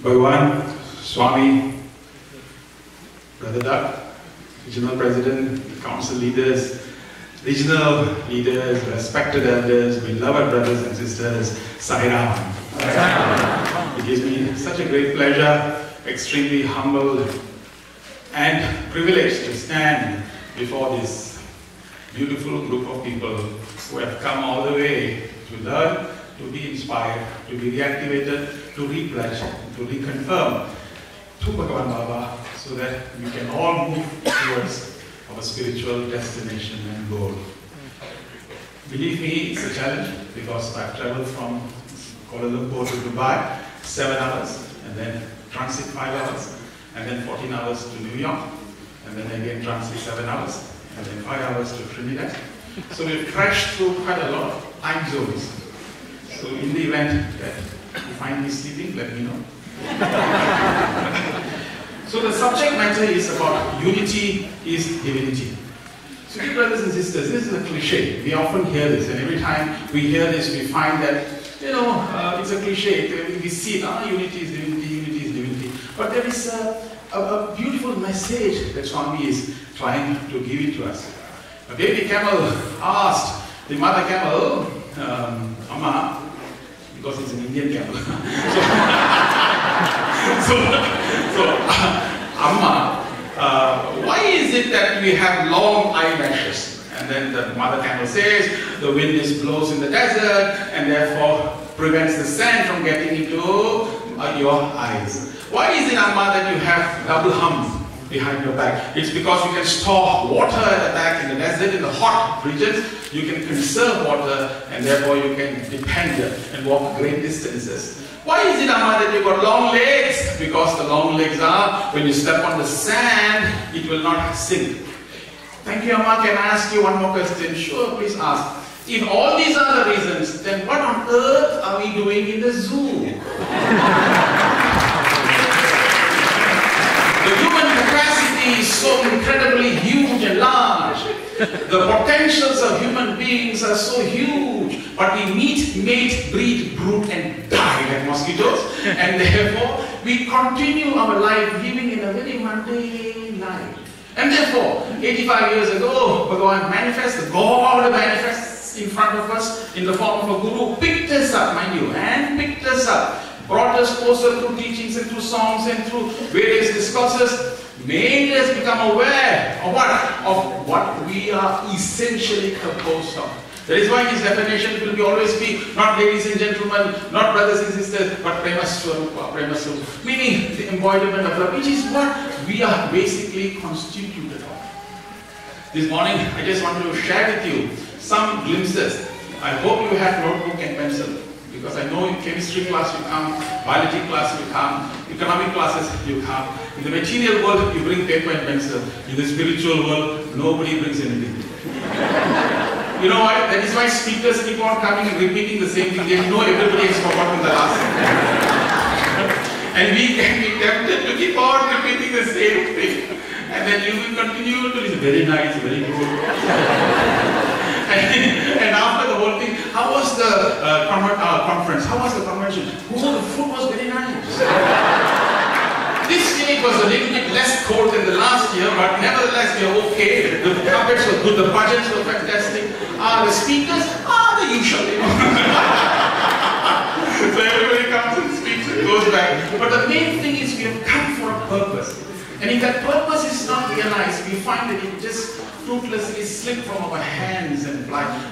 Bhagavan, Swami, Brother Duck, Regional President, Council leaders, regional leaders, respected elders, beloved brothers and sisters, Sai Ram. It gives me such a great pleasure, extremely humbled and privileged to stand before this beautiful group of people who have come all the way to learn, to be inspired, to be reactivated, to repledge, to reconfirm to Bhagavan Baba so that we can all move towards our spiritual destination and goal. Believe me, it's a challenge because I've traveled from Kuala Lumpur to Dubai, 7 hours, and then transit 5 hours, and then 14 hours to New York, and then again transit 7 hours, and then 5 hours to Trinidad. So we've crashed through quite a lot of time zones. So in the event that you find me sleeping, let me know. So the subject matter is about unity is divinity. So dear brothers and sisters, this is a cliche. We often hear this, and every time we hear this, we find that, it's a cliche. We see it, unity is divinity, unity is divinity. But there is a beautiful message that Swami is trying to give it to us. A baby camel asked the mother camel, Amma, because it's an Indian camel. so Amma, why is it that we have long eyelashes? And then the mother camel says, the wind blows in the desert and therefore prevents the sand from getting into your eyes. Why is it, Amma, that you have double humps behind your back? It's because you can store water at the back in the desert, in the hot regions. You can conserve water and therefore you can depend and walk great distances. Why is it, Amma, that you've got long legs? Because the long legs are, when you step on the sand, it will not sink. Thank you, Amma. Can I ask you one more question? Sure, please ask. If all these are the reasons, then what on earth are we doing in the zoo? The human capacity is so incredibly huge and large. The potentials of human beings are so huge, but we meet, mate, breed, brood, and die like mosquitoes. And therefore, we continue our life living in a very mundane life. And therefore, 85 years ago, Bhagavan manifests, God manifests in front of us in the form of a guru, picked us up, mind you, and picked us up, brought us closer through teachings and through songs and through various discourses, made us become aware of what we are essentially composed of. That is why his definition will always be not ladies and gentlemen, not brothers and sisters, but prema swarupa, meaning the embodiment of love, which is what we are basically constituted of. This morning, I just want to share with you some glimpses. I hope you have notebook and pencil, because I know in chemistry class you come, biology class you come, economic classes you come. In the material world, you bring paper and pencil. In the spiritual world, nobody brings anything. You know what? That is why speakers keep on coming and repeating the same thing. They know everybody has forgotten the last thing. And we can be tempted to keep on repeating the same thing. And then you will continue to listen. Very nice, very good. And after the whole thing, how was the conference? How was the convention? Oh, the food was very nice. This year it was a little bit less cold than the last year, but nevertheless we are okay. The carpets were good, the budgets were fantastic. The speakers are the usual. So everybody comes and speaks and goes back. But the main thing is we have come for a purpose. And if that purpose is not realized, we find that it just fruitlessly slip from our hands and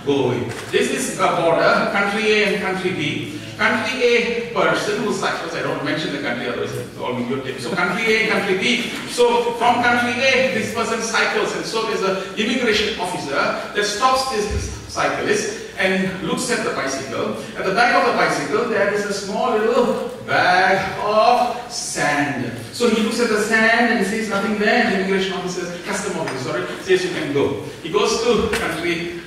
go away. This is a border, country A and country B. Country A person who cycles, I don't mention the country, otherwise it's all videotaped. So country A and country B. So from country A, this person cycles, and so there's an immigration officer that stops this cyclist and looks at the bicycle. At the back of the bicycle, there is a small little bag of sand. So he looks at the sand and sees nothing there, and the immigration officer, custom officer, says you can go. He goes to country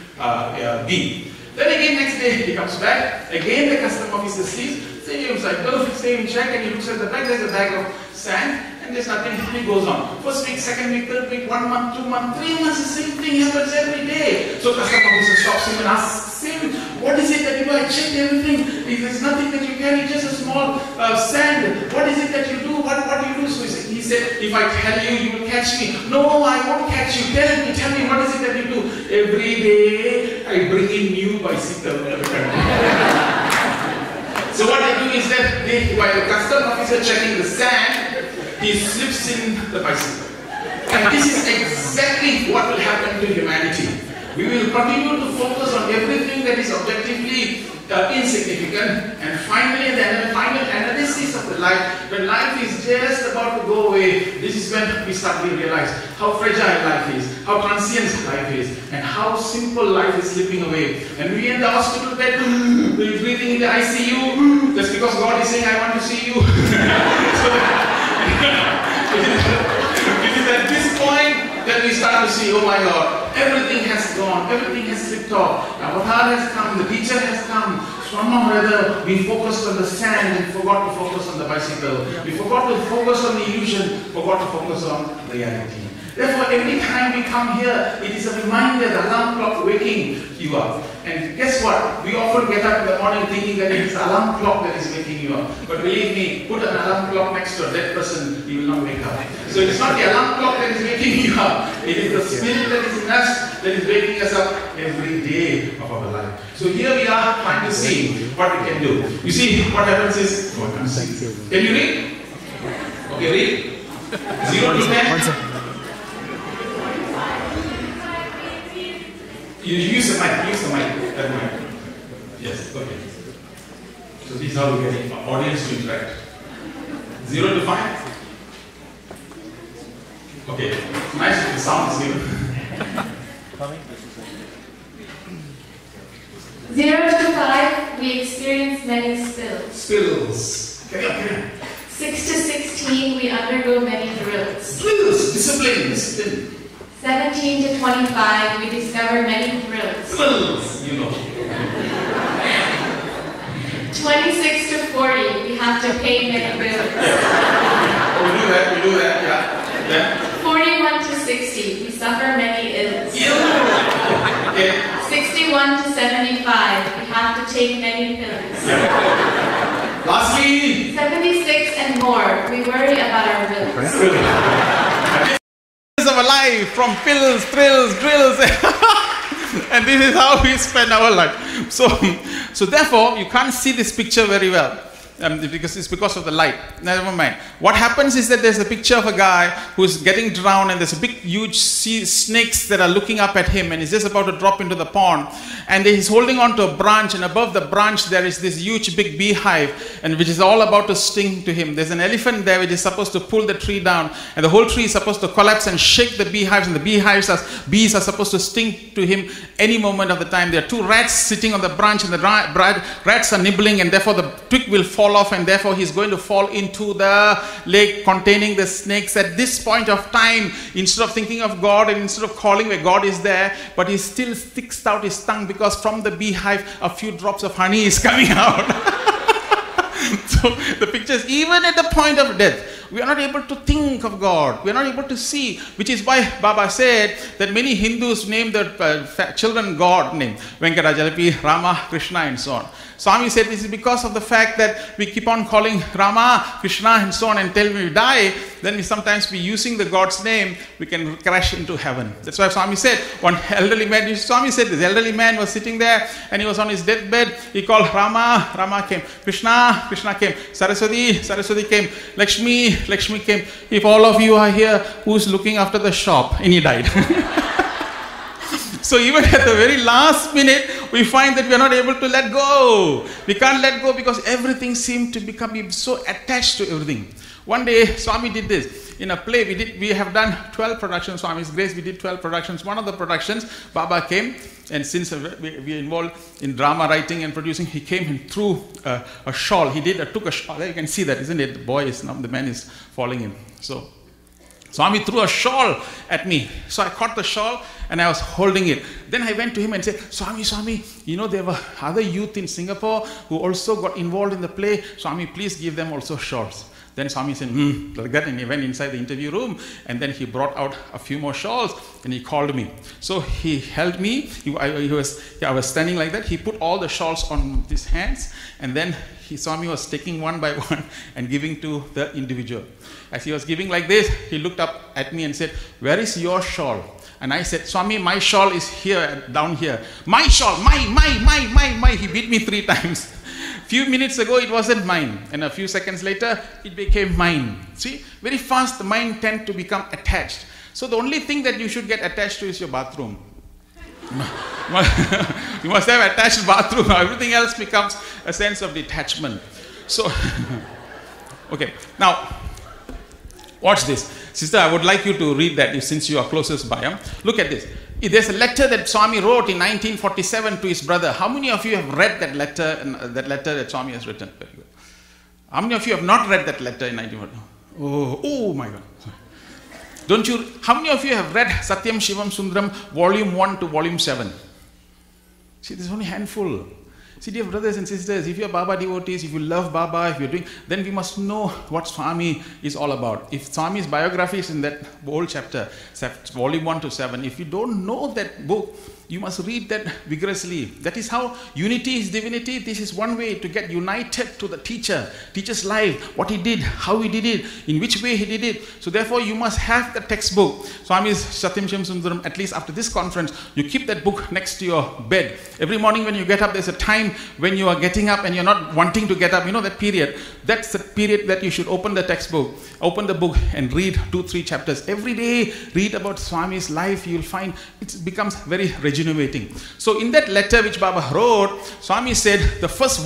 B. Then again next day he comes back, again the custom officer sees, same cycle, same check, and he looks at the bag, there's a bag of sand, and there's nothing, and he goes on. First week, second week, third week, 1 month, 2 months, 3 months, the same thing happens every day. So custom officer stops him and asks him, what is it that you do? I checked everything. There's nothing that you carry, just a small sand. What is it that you do? What do you do? So he said, if I tell you, you will catch me. No, I won't catch you. Tell me, what is it that you do? Every day, I bring in new bicycle. So what they do is that while the custom officer checking the sand, he slips in the bicycle. And this is exactly what will happen to humanity. We will continue to focus on everything that is objectively insignificant, and finally the final analysis of the life, when life is just about to go away, this is when we start to realize how fragile life is, how transient life is, and how simple life is slipping away. And we in the hospital bed, we're breathing in the ICU, that's because God is saying, I want to see you. So, it is at this point that we start to see, oh my God, everything has gone, everything has slipped off. Avatar has come, the teacher has come. Somehow or other, we focused on the sand and forgot to focus on the bicycle. We forgot to focus on the illusion, forgot to focus on reality. Therefore, every time we come here, it is a reminder, the alarm clock waking you up. And guess what? We often get up in the morning thinking that it is the alarm clock that is waking you up. But believe me, put an alarm clock next to a dead person, he will not wake up. So it is not the alarm clock that is waking you up. It is the spirit that is in us that is waking us up every day of our life. So here we are trying to see what we can do. You see, what happens is, can you read? Okay, read. 0 to 10. You use the mic, that mic. Yes, okay. So this is how we get our audience to interact. 0 to 5? Okay, nice if the sound is given. 0 to 5, we experience many spills. Spills. Carry on. 6 to 16, we undergo many drills. Spills, discipline. 17 to 25, we discover many thrills. Spills, you know. 26 to 40, we have to pay many bills. Oh, we do that, yeah. 41 to 60, we suffer many ills. Okay. 61 to 75, we have to take many pills. Lastly, 76 and more, we worry about our bills. Of our life, from pills, thrills, drills, and this is how we spend our life. So therefore, you can't see this picture very well. Because it's because of the light. Never mind. What happens is that there's a picture of a guy who's getting drowned, and there's a big huge snakes that are looking up at him, and he's just about to drop into the pond, and he's holding on to a branch, and above the branch there is this huge big beehive, and which is all about to sting to him. There's an elephant there which is supposed to pull the tree down, and the whole tree is supposed to collapse and shake the beehives, and the bees are supposed to sting to him any moment of the time. There are 2 rats sitting on the branch, and the rats are nibbling, and therefore the twig will fall off, and therefore he's going to fall into the lake containing the snakes. At this point of time, instead of thinking of God and instead of calling where God is there, but he still sticks out his tongue, because from the beehive a few drops of honey is coming out. So the picture is, even at the point of death, we are not able to think of God. We are not able to see, which is why Baba said that many Hindus name their children God name, Venkatachalapati, Rama, Krishna, and so on. Swami said this is because of the fact that we keep on calling Rama, Krishna, and so on, until we die. Then we sometimes be using the God's name, we can crash into heaven. That's why Swami said, one elderly man, Swami said this elderly man was sitting there and he was on his deathbed. He called Rama, Rama came. Krishna, Krishna came. Saraswati, Saraswati came. Lakshmi, Lakshmi came. If all of you are here, who's looking after the shop? And he died. So even at the very last minute, we find that we are not able to let go. We can't let go because everything seemed to become so attached to everything. One day, Swami did this. In a play, we have done 12 productions, Swami's grace, we did 12 productions. One of the productions, Baba came, and since we are involved in drama writing and producing, he came and threw a shawl. Took a shawl. There you can see that, isn't it? The man is falling in. So Swami threw a shawl at me. So I caught the shawl and I was holding it. Then I went to him and said, Swami, there were other youth in Singapore who also got involved in the play. Swami, please give them also shawls. Then Swami said, like that, and he went inside the interview room, and then he brought out a few more shawls, and he called me. So he held me, I was standing like that, he put all the shawls on his hands, and then Swami was taking one by one and giving to the individual. As he was giving like this, he looked up at me and said, where is your shawl? And I said, Swami, my shawl is here, down here. My shawl, my. He beat me 3 times. Few minutes ago, it wasn't mine. And a few seconds later, it became mine. See, very fast, the mind tends to become attached. So the only thing that you should get attached to is your bathroom. You must have attached bathroom. Everything else becomes a sense of detachment. So, okay. Now, watch this. Sister, I would like you to read that since you are closest by. Look at this. There's a letter that Swami wrote in 1947 to his brother. How many of you have read that letter that Swami has written? Very good. How many of you have not read that letter in 1947? Oh my God. How many of you have read Satyam Shivam Sundaram volume 1 to volume 7? See, there's only a handful. See, dear brothers and sisters, if you're Baba devotees, if you love Baba, then we must know what Swami is all about. If Swami's biography is in that whole chapter, volume 1 to 7, if you don't know that book, you must read that vigorously. That is how unity is divinity. This is one way to get united to the teacher's life, what he did, how he did it, in which way he did it. So therefore, you must have the textbook. Swami's Satyam Shivam Sundaram, at least after this conference, you keep that book next to your bed. Every morning when you get up, there's a time when you are getting up and you're not wanting to get up. You know that period. That's the period that you should open the textbook, open the book and read 2-3 chapters. Every day, read about Swami's life. You'll find it becomes very rejuvenating. So in that letter which Baba wrote, Swami said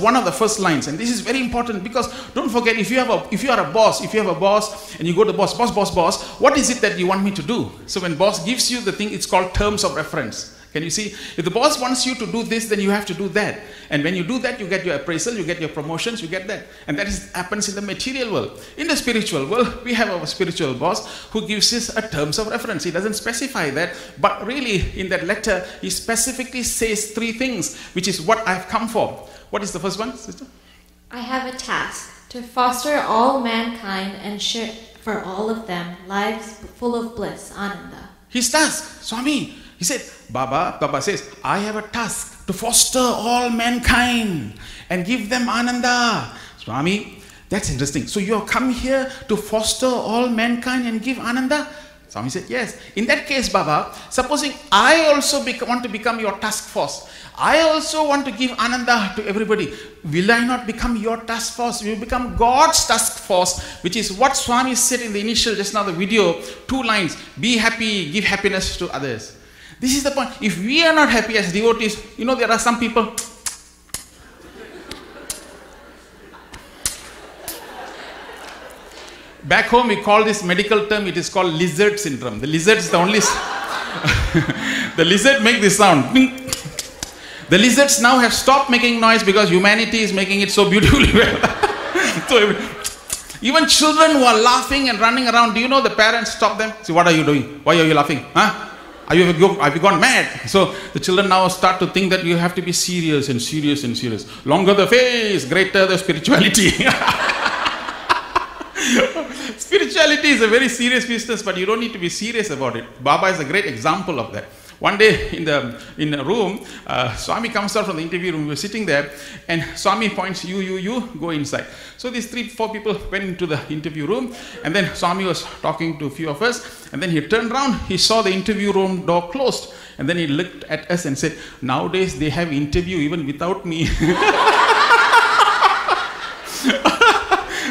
one of the first lines, and this is very important because don't forget, if you are a boss and you go to boss, what is it that you want me to do? So when boss gives you the thing, it's called terms of reference. Can you see? If the boss wants you to do this, then you have to do that. And when you do that, you get your appraisal, you get your promotions, you get that. And that happens in the material world. In the spiritual world, we have our spiritual boss who gives us a terms of reference. He doesn't specify that, but really in that letter, he specifically says 3 things, which is what I've come for. What is the first one, sister? I have a task to foster all mankind and share for all of them lives full of bliss, Ananda. His task, Swami. He said, Baba says, I have a task to foster all mankind and give them Ananda. Swami, that's interesting. So you have come here to foster all mankind and give Ananda? Swami said, yes. In that case, Baba, supposing I also want to become your task force. I also want to give Ananda to everybody. Will I not become your task force? We will become God's task force, which is what Swami said in the initial, just now the video, 2 lines. Be happy, give happiness to others. This is the point. If we are not happy as devotees, there are some people. Back home, we call this medical term, it is called lizard syndrome. The lizard is the only. The lizard make this sound. The lizards now have stopped making noise because humanity is making it so beautifully well. So even children who are laughing and running around, do you know the parents stop them? See, what are you doing? Why are you laughing? Huh? Have you gone mad? So the children now start to think that you have to be serious and serious and serious. Longer the face, greater the spirituality. Spirituality is a very serious business, but you don't need to be serious about it. Baba is a great example of that. One day in a room, Swami comes out from the interview room. We were sitting there, and Swami points, you, go inside. So these 3-4 people went into the interview room, and then Swami was talking to a few of us, and then he turned around, he saw the interview room door closed, and then he looked at us and said, nowadays they have interview even without me.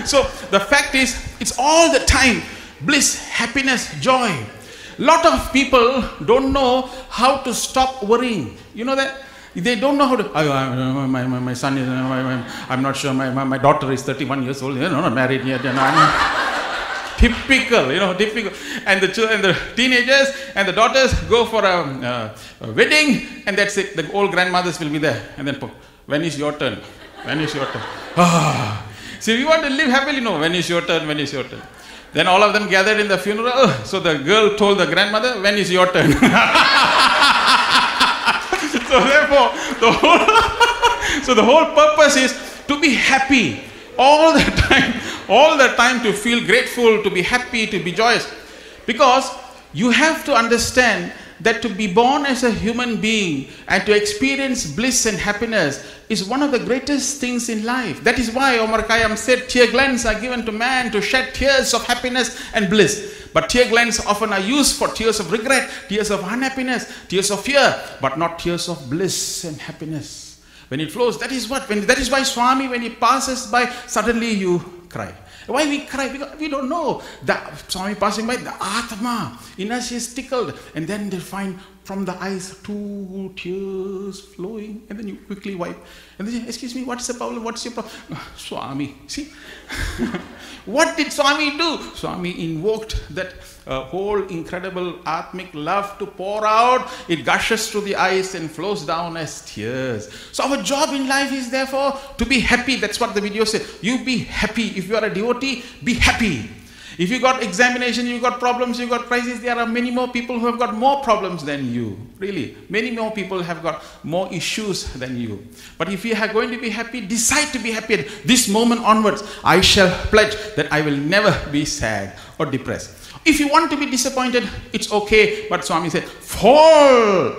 So the fact is, it's all the time, bliss, happiness, joy. Lot of people don't know how to stop worrying. You know that? They don't know how to. My son is. I'm not sure. My daughter is 31 years old. Not married yet. Typical. Typical. And the teenagers and the daughters go for a wedding, and that's it. The old grandmothers will be there, and then when is your turn? When is your turn? So we want to live happily. No. When is your turn? When is your turn? Then all of them gathered in the funeral. So the girl told the grandmother, when is your turn? So therefore, the whole purpose is to be happy all the time to feel grateful, to be happy, to be joyous. Because you have to understand that to be born as a human being and to experience bliss and happiness is one of the greatest things in life. That is why Omar Khayyam said tear glands are given to man to shed tears of happiness and bliss. But tear glands often are used for tears of regret, tears of unhappiness, tears of fear, but not tears of bliss and happiness. When it flows, that is why Swami, when he passes by, suddenly you cry. Why we cry? Because we don't know. The Swami passing by, the Atma in us is tickled. And then they find from the eyes 2 tears flowing. And then you quickly wipe. And then say, excuse me, what's the problem? What's your problem? Swami, see? What did Swami do? Swami invoked that whole incredible Atmic love to pour out. It gushes through the eyes and flows down as tears. So our job in life is therefore to be happy. That's what the video said. You be happy. If you are a devotee, be happy. If you got examination, you got problems, you got crises, there are many more people who have got more problems than you. Really, many more people have got more issues than you. But if you are going to be happy, decide to be happy. And this moment onwards, I shall pledge that I will never be sad or depressed. If you want to be disappointed, it's okay. But Swami said, fall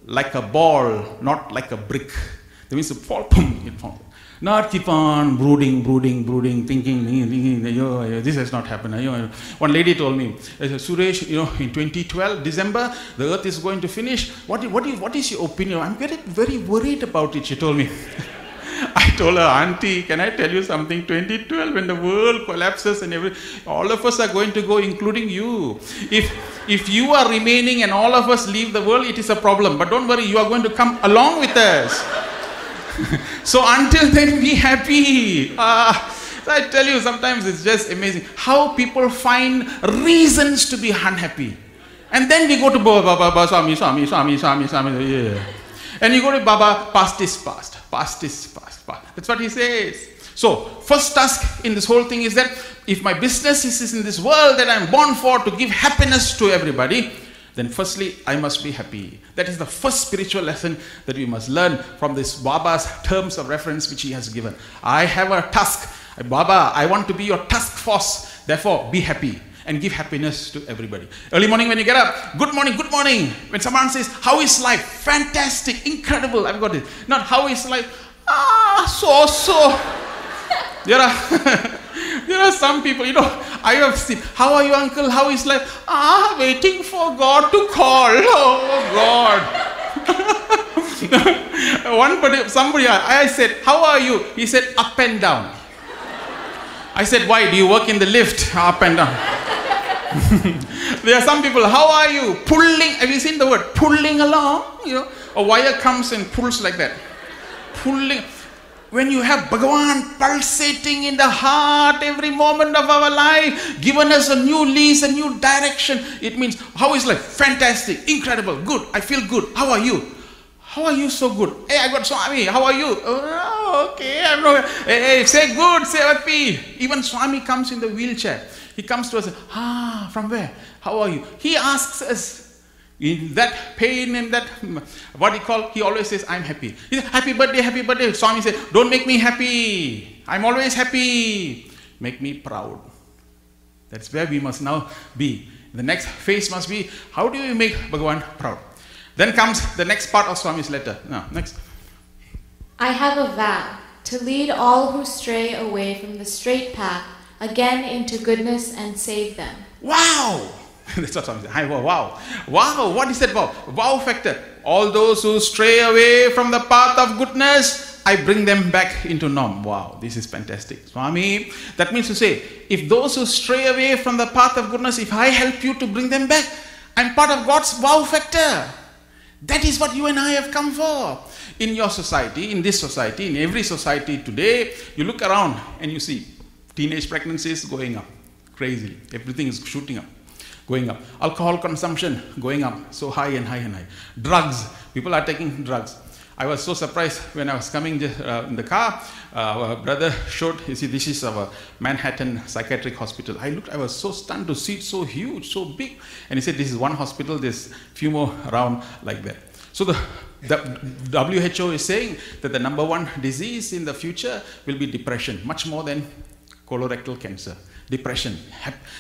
like a ball, not like a brick. That means to fall, boom, it falls. Not keep on brooding, thinking, this has not happened. One lady told me, Suresh, in 2012, December, the earth is going to finish. What is your opinion? I'm getting very worried about it, she told me. I told her, Auntie, can I tell you something? 2012, when the world collapses and all of us are going to go, including you. If you are remaining and all of us leave the world, it is a problem. But don't worry, you are going to come along with us. So until then, be happy. So I tell you, sometimes it's just amazing how people find reasons to be unhappy. And then we go to Baba, Swami, yeah. And you go to Baba, past is past. That's what he says. So, first task in this whole thing is that if my business is in this world that I'm born for, to give happiness to everybody, then firstly, I must be happy. That is the first spiritual lesson that we must learn from this Baba's terms of reference which he has given. I have a task. Baba, I want to be your task force. Therefore, be happy and give happiness to everybody. Early morning when you get up, good morning, good morning. When someone says, how is life? Fantastic, incredible, I've got it. Not how is life? So. There are some people, I have seen, how are you, uncle? How is life? Waiting for God to call. Oh, God. Somebody, I said, how are you? He said, up and down. I said, why? Do you work in the lift? Up and down. There are some people, how are you? Pulling, have you seen the word? Pulling along, A wire comes and pulls like that. Pulling. When you have Bhagavan pulsating in the heart every moment of our life, given us a new lease, a new direction, it means, how is life? Fantastic, incredible, good, I feel good. How are you? How are you so good? Hey, I got Swami, how are you? Oh, okay, I'm not. Hey, say good, say happy. Even Swami comes in the wheelchair. He comes to us, from where? How are you? He asks us, in that pain and that, he always says, I'm happy. He says, happy birthday. Swami said, don't make me happy. I'm always happy. Make me proud. That's where we must now be. The next phase must be, how do we make Bhagavan proud? Then comes the next part of Swami's letter. Now, next. I have a vow to lead all who stray away from the straight path again into goodness and save them. Wow! That's what Swami said. Wow. Wow, what is that wow? Wow factor. All those who stray away from the path of goodness, I bring them back into norm. Wow, this is fantastic. Swami, that means to say, if those who stray away from the path of goodness, if I help you to bring them back, I'm part of God's wow factor. That is what you and I have come for. In your society, in this society, in every society today, you look around and you see teenage pregnancies going up. Crazily. Everything is shooting up. Going up. Alcohol consumption going up. So high and high and high. Drugs. People are taking drugs. I was so surprised when I was coming in the car. Our brother showed, you see, this is our Manhattan psychiatric hospital. I was so stunned to see it so huge, so big. And he said, this is one hospital, there's few more around like that. So the The WHO is saying that the number one disease in the future will be depression, much more than colorectal cancer. Depression.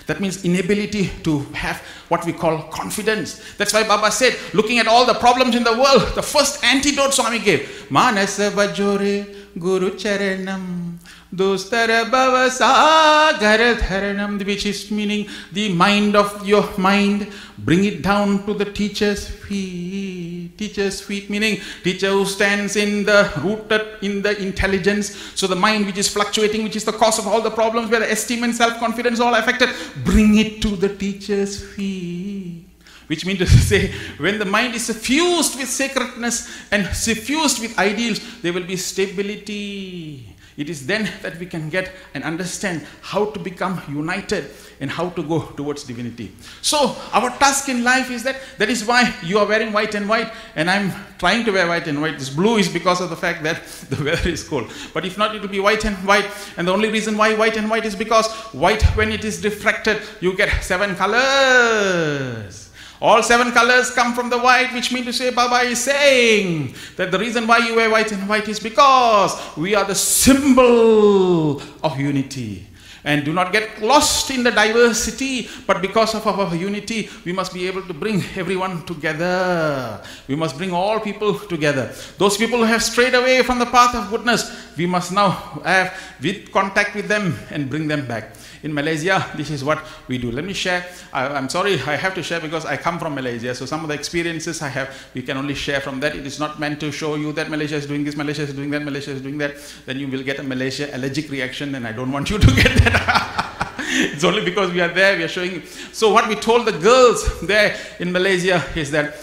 That means inability to have what we call confidence. That's why Baba said, looking at all the problems in the world, the first antidote Swami gave, Manasa Vajore Guru Charanam Dostara Bhavasagar Dharanam, which is meaning the mind of your mind, bring it down to the teacher's feet. Teacher's feet meaning teacher who stands rooted in the intelligence. So the mind which is fluctuating, which is the cause of all the problems, where the esteem and self-confidence all affected, bring it to the teacher's feet. Which means to say, when the mind is suffused with sacredness and suffused with ideals, there will be stability. It is then that we can get and understand how to become united and how to go towards divinity. So our task in life is that is why you are wearing white and white, and I'm trying to wear white and white. This blue is because of the fact that the weather is cold. But if not, it will be white and white. And the only reason why white and white is because white, when it is refracted, you get 7 colors. All 7 colors come from the white, which means to say, Baba is saying that the reason why you wear white and white is because we are the symbol of unity. And do not get lost in the diversity, but because of our unity, we must be able to bring everyone together. We must bring all people together. Those people who have strayed away from the path of goodness, we must now have contact with them and bring them back. In Malaysia, this is what we do. Let me share. I'm sorry, I have to share because I come from Malaysia. So some of the experiences I have, we can only share from that. It is not meant to show you that Malaysia is doing this, Malaysia is doing that, Malaysia is doing that. Then you will get a Malaysia allergic reaction, and I don't want you to get that. It's only because we are there, we are showing you. So what we told the girls there in Malaysia is that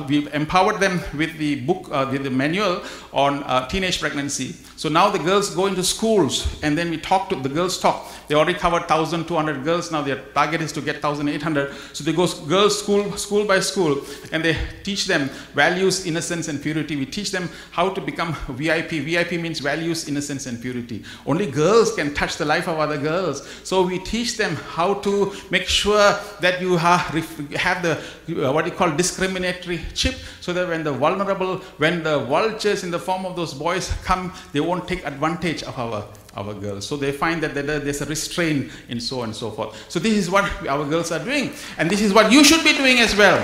we empowered them with the book, with the manual on teenage pregnancy. So now the girls go into schools, and then we talk to the girls. They already covered 1,200 girls. Now their target is to get 1,800. So they go girls school by school, and they teach them values, innocence, and purity. We teach them how to become VIP. VIP means values, innocence, and purity. Only girls can touch the life of other girls. So we teach them how to make sure that you have the what you call discriminatory chip, so that when the vultures in the form of those boys come, they won't take advantage of our girls. So they find that there's a restraint in so and so forth. So this is what our girls are doing, and this is what you should be doing as well.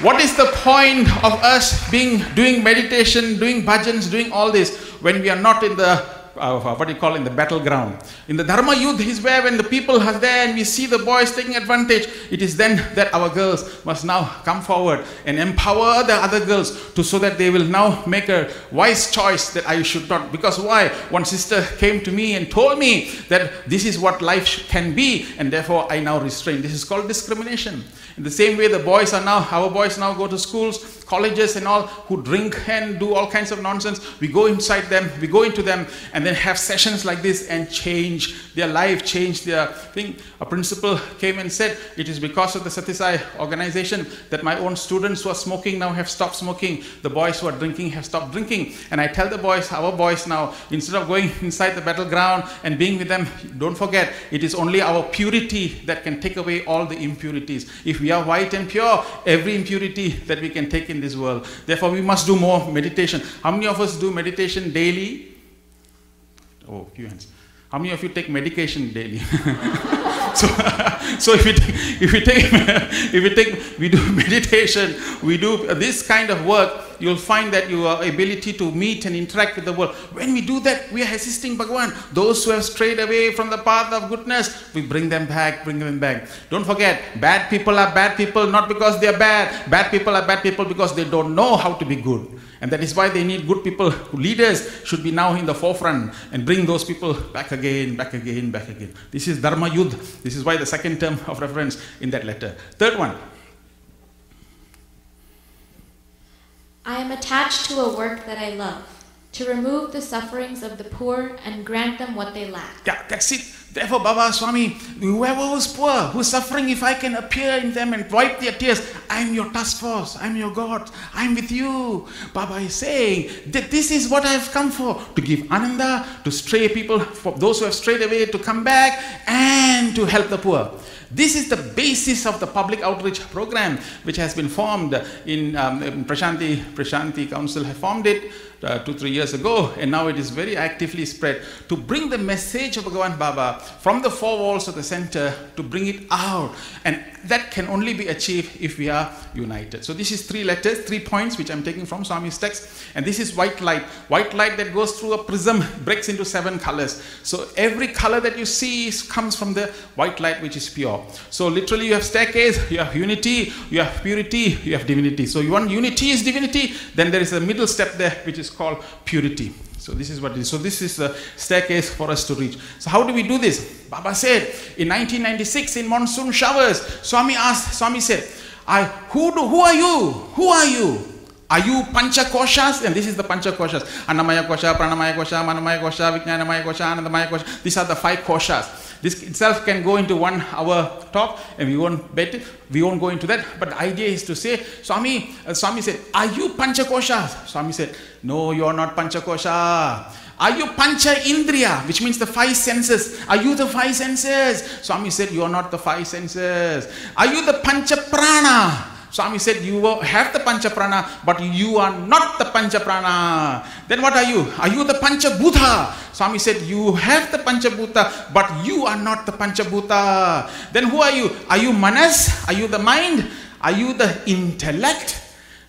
What is the point of us doing meditation, doing bhajans, doing all this when we are not in the in the battleground? In the Dharma Yudh is where when the people are there and we see the boys taking advantage, it is then that our girls must now come forward and empower the other girls so that they will now make a wise choice that I should not. Because why? One sister came to me and told me that this is what life can be, and therefore I now restrain. This is called discrimination. In the same way, our boys now go to schools, colleges and all, who drink and do all kinds of nonsense. We go inside them, we go into them, and then have sessions like this and change their life, change their thing. A principal came and said, it is because of the Satisai organization that my own students who are smoking now have stopped smoking. The boys who are drinking have stopped drinking. And I tell the boys, our boys now, instead of going inside the battleground and being with them, don't forget, it is only our purity that can take away all the impurities. If we are white and pure, every impurity that we can take in this world. Therefore, we must do more meditation. How many of us do meditation daily? Oh, few hands. How many of you take medication daily? So if we do meditation, we do this kind of work, you'll find that your ability to meet and interact with the world. When we do that, we are assisting Bhagavan. Those who have strayed away from the path of goodness, we bring them back, Don't forget, bad people are bad people not because they are bad. Bad people are bad people because they don't know how to be good. And that is why they need good people. Leaders should be now in the forefront and bring those people back again. This is Dharma Yudh. This is why the second term of reference in that letter. Third one. I am attached to a work that I love, to remove the sufferings of the poor and grant them what they lack. Yeah, that's it. Therefore, Baba, Swami, whoever is poor, who is suffering, if I can appear in them and wipe their tears, I am your task force, I am your God, I am with you. Baba is saying that this is what I have come for, to give Ananda, to stray people, for those who have strayed away to come back, and to help the poor. This is the basis of the public outreach program which has been formed in Prashanti Council have formed it 2-3 years ago, and now it is very actively spread to bring the message of Bhagavan Baba from the four walls of the center, to bring it out, and that can only be achieved if we are united. So this is 3 letters, 3 points which I am taking from Swami's text, and this is white light that goes through a prism, breaks into 7 colors. So every color that you see comes from the white light which is pure. So literally you have staircase, you have unity, you have purity, you have divinity. So you want unity is divinity, then there is a middle step there which is called purity. So this is what it is. So this is the staircase for us to reach. So how do we do this? Baba said in 1996 in monsoon showers, Swami said, who are you? Who are you? Are you Pancha Koshas? And this is the Pancha Koshas. Annamaya Kosha, Pranamaya Kosha, Manamaya Kosha, Vijnanamaya Kosha, Anandamaya Kosha. These are the 5 Koshas. This itself can go into 1 hour talk, and we won't go into that. But the idea is to say, Swami said, are you Pancha Koshas? Swami said, no, you are not Pancha Kosha. Are you Pancha Indriya, which means the 5 senses? Are you the 5 senses? Swami said, you are not the 5 senses. Are you the Pancha Prana? Swami said, you have the Pancha Prana, but you are not the Pancha Prana. Then what are you? Are you the Pancha Bhuta? Swami said, you have the Pancha Bhuta, but you are not the Pancha Bhuta. Then who are you? Are you Manas? Are you the mind? Are you the intellect?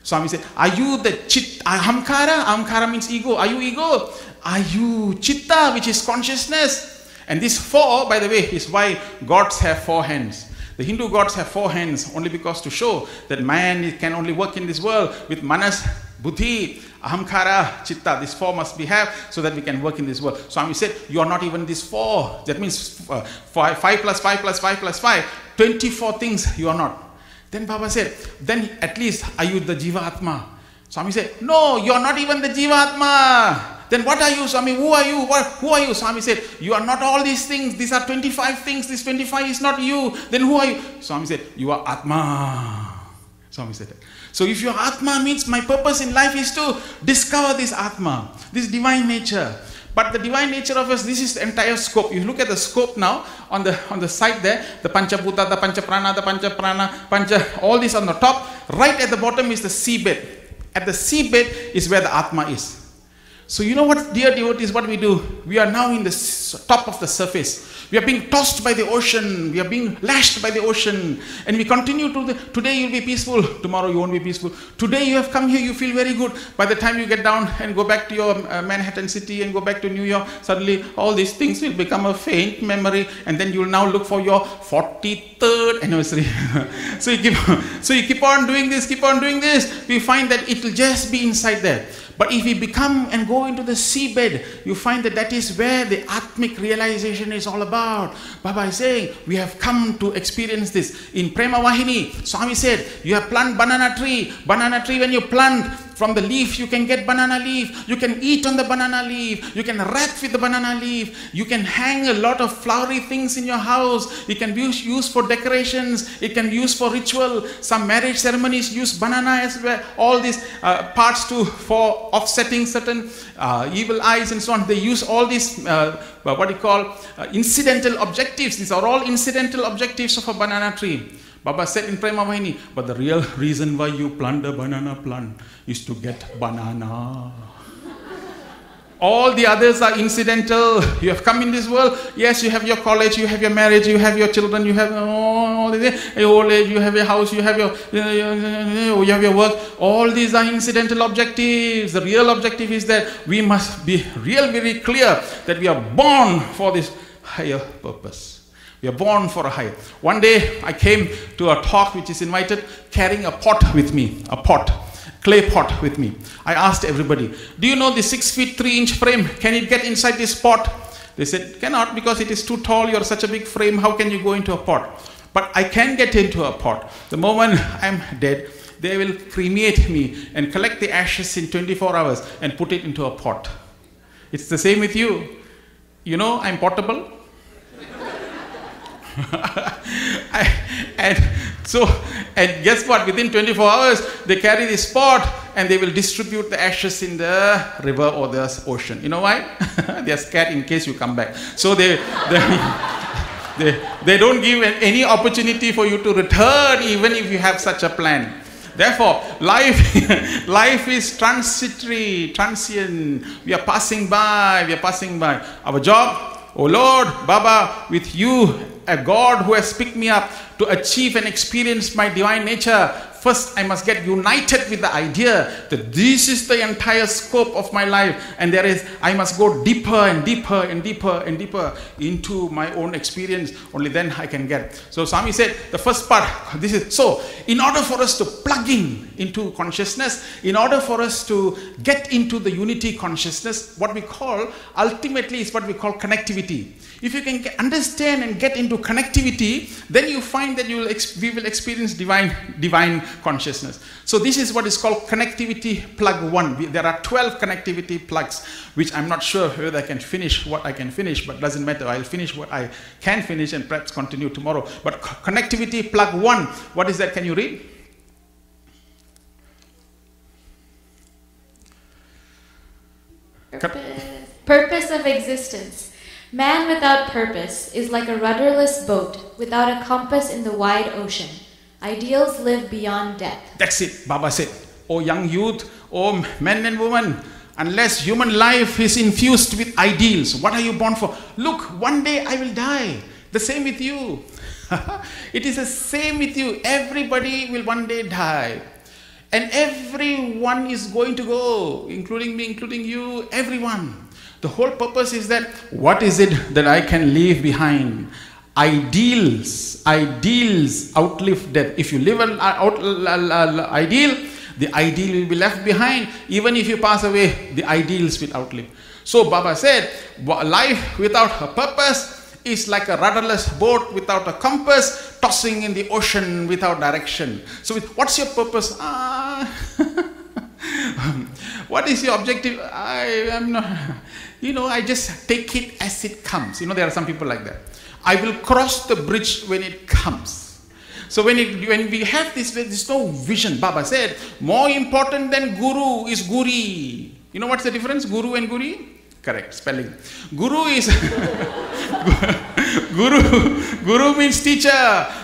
Swami said, are you the Ahamkara? Ahamkara means ego. Are you ego? Are you Chitta, which is consciousness? And this 4, by the way, is why gods have 4 hands. The Hindu gods have 4 hands only because to show that man can only work in this world with Manas, Buddhi, Ahamkara, Chitta. These 4 must be have so that we can work in this world. Swami said, you are not even these 4. That means 5 plus 5 plus 5 plus 5. 24 things you are not. Then Baba said, then at least are you the Jiva Atma? Swami said, no, you are not even the Jiva Atma. Then what are you, Swami? Who are you? Who are you? Swami said, you are not all these things. These are 25 things. This 25 is not you. Then who are you? Swami said, you are Atma. Swami said that. So if your Atma means my purpose in life is to discover this Atma, this divine nature. But the divine nature of us, this is the entire scope. You look at the scope now on the side there, the Pancha Bhuta, the Pancha Prana, the Pancha Prana, Pancha, all this on the top. Right at the bottom is the seabed. At the seabed is where the Atma is. So you know what, dear devotees, what we do? We are now in the top of the surface. We are being tossed by the ocean. We are being lashed by the ocean. And we continue to today you'll be peaceful. Tomorrow you won't be peaceful. Today you have come here, you feel very good. By the time you get down and go back to your Manhattan city and go back to New York, suddenly all these things will become a faint memory. And then you will now look for your 43rd anniversary. So you keep on doing this, we find that it will just be inside there. But if we become and go into the seabed, you find that that is where the Atmic realization is all about. Baba is saying, we have come to experience this. In Prema Vahini, Swami said, you have planted banana tree. Banana tree, when you plant, from the leaf, you can get banana leaf. You can eat on the banana leaf. You can wrap with the banana leaf. You can hang a lot of flowery things in your house. It can be used for decorations. It can be used for ritual. Some marriage ceremonies use banana as well. All these parts for offsetting certain evil eyes and so on. They use all these, incidental objectives. These are all incidental objectives of a banana tree. Baba said in Prema Vahini, but the real reason why you plant a banana plant is to get banana. All the others are incidental. You have come in this world. Yes, you have your college, you have your marriage, you have your children, you have all this, your old age, you have your house, you have your work. All these are incidental objectives. The real objective is that we must be very clear that we are born for this higher purpose. We are born for a higher. One day I came to a talk which is invited, carrying a pot with me, clay pot with me. I asked everybody, do you know the 6 feet 3 inch frame? Can it get inside this pot? They said, cannot, because it is too tall. You're such a big frame. How can you go into a pot? But I can get into a pot. The moment I'm dead, they will cremate me and collect the ashes in 24 hours and put it into a pot. It's the same with you. You know, I'm portable. And guess what? Within 24 hours, they carry this pot and they will distribute the ashes in the river or the ocean. You know why? They are scared in case you come back. So they don't give any opportunity for you to return, even if you have such a plan. Therefore, life is transitory, transient. We are passing by. Our job, oh Lord, Baba, with you, a God who has picked me up to achieve and experience my divine nature, first I must get united with the idea that this is the entire scope of my life, and I must go deeper and deeper and deeper and deeper into my own experience. Only then I can get. So Swami said, the first part, in order for us to plug into consciousness, in order for us to get into the unity consciousness, what we call, ultimately is what we call connectivity. If you can understand and get into connectivity, then you find that we will experience divine consciousness. So this is what is called connectivity plug 1. There are 12 connectivity plugs, which I'm not sure whether I can finish what I can finish, but doesn't matter. I'll finish what I can finish and perhaps continue tomorrow. But connectivity plug 1, what is that? Can you read? Purpose of existence. Man without purpose is like a rudderless boat without a compass in the wide ocean. Ideals live beyond death. That's it, Baba said. Oh young youth, oh men and women, unless human life is infused with ideals, what are you born for? Look, one day I will die. The same with you. It is the same with you. Everybody will one day die. And everyone is going to go, including me, including you, everyone. The whole purpose is that, what is it that I can leave behind? Ideals outlive death. If you live an ideal, the ideal will be left behind. Even if you pass away, the ideals will outlive. So Baba said, life without a purpose is like a rudderless boat without a compass, tossing in the ocean without direction. So what's your purpose? What is your objective? I am not... I just take it as it comes. There are some people like that. I will cross the bridge when it comes. So when we have this, there's no vision. Baba said, more important than guru is guri. You know what's the difference? Guru and guri? Correct, spelling. Guru is... Guru means teacher.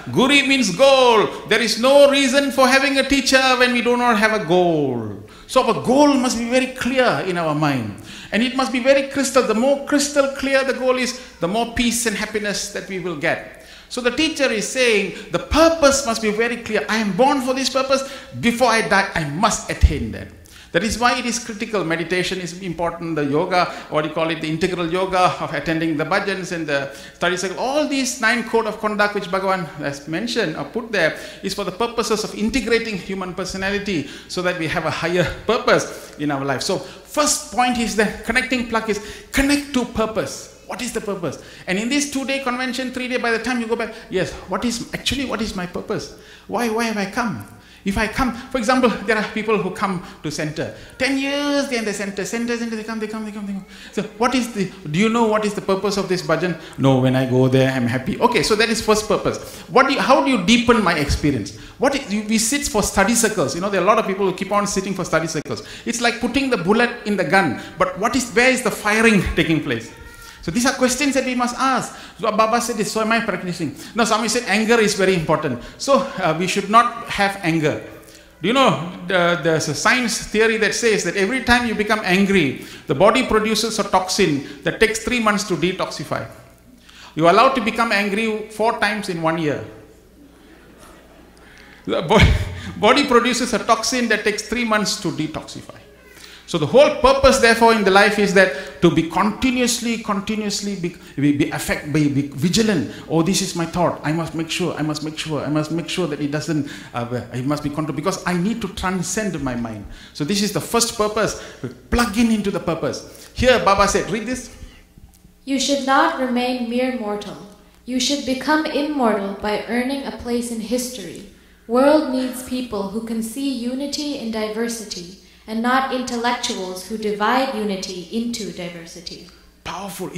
Guri means goal. There is no reason for having a teacher when we do not have a goal. So our goal must be very clear in our mind. And it must be very crystal. The more crystal clear the goal is, the more peace and happiness that we will get. So the teacher is saying, the purpose must be very clear. I am born for this purpose. Before I die, I must attain that. That is why it is critical. Meditation is important. The yoga, what you call it, the integral yoga of attending the bhajans and the study cycle. All these 9 code of conduct which Bhagavan has mentioned or put there is for the purposes of integrating human personality so that we have a higher purpose in our life. So first point is that connecting plug is connect to purpose. What is the purpose? And in this 2-day convention, 3-day, by the time you go back, yes, what is my purpose? Why have I come? If I come, for example, there are people who come to center. 10 years they're in the center, they come. So do you know what is the purpose of this bhajan? No, when I go there, I'm happy. Okay, so that is first purpose. How do you deepen my experience? We sit for study circles. There are a lot of people who keep on sitting for study circles. It's like putting the bullet in the gun. But where is the firing taking place? So these are questions that we must ask. So Baba said this, so am I practicing? Now Swami said anger is very important. So we should not have anger. Do you know, there's a science theory that says that every time you become angry, the body produces a toxin that takes 3 months to detoxify. You are allowed to become angry 4 times in 1 year. The body produces a toxin that takes 3 months to detoxify. So the whole purpose, therefore, in the life is that to be continuously be vigilant. Oh, this is my thought. I must make sure that it doesn't, it must be controlled because I need to transcend my mind. So this is the first purpose. Plug into the purpose. Here, Baba said, read this. You should not remain mere mortal. You should become immortal by earning a place in history. World needs people who can see unity in diversity, and not intellectuals who divide unity into diversity. Powerful.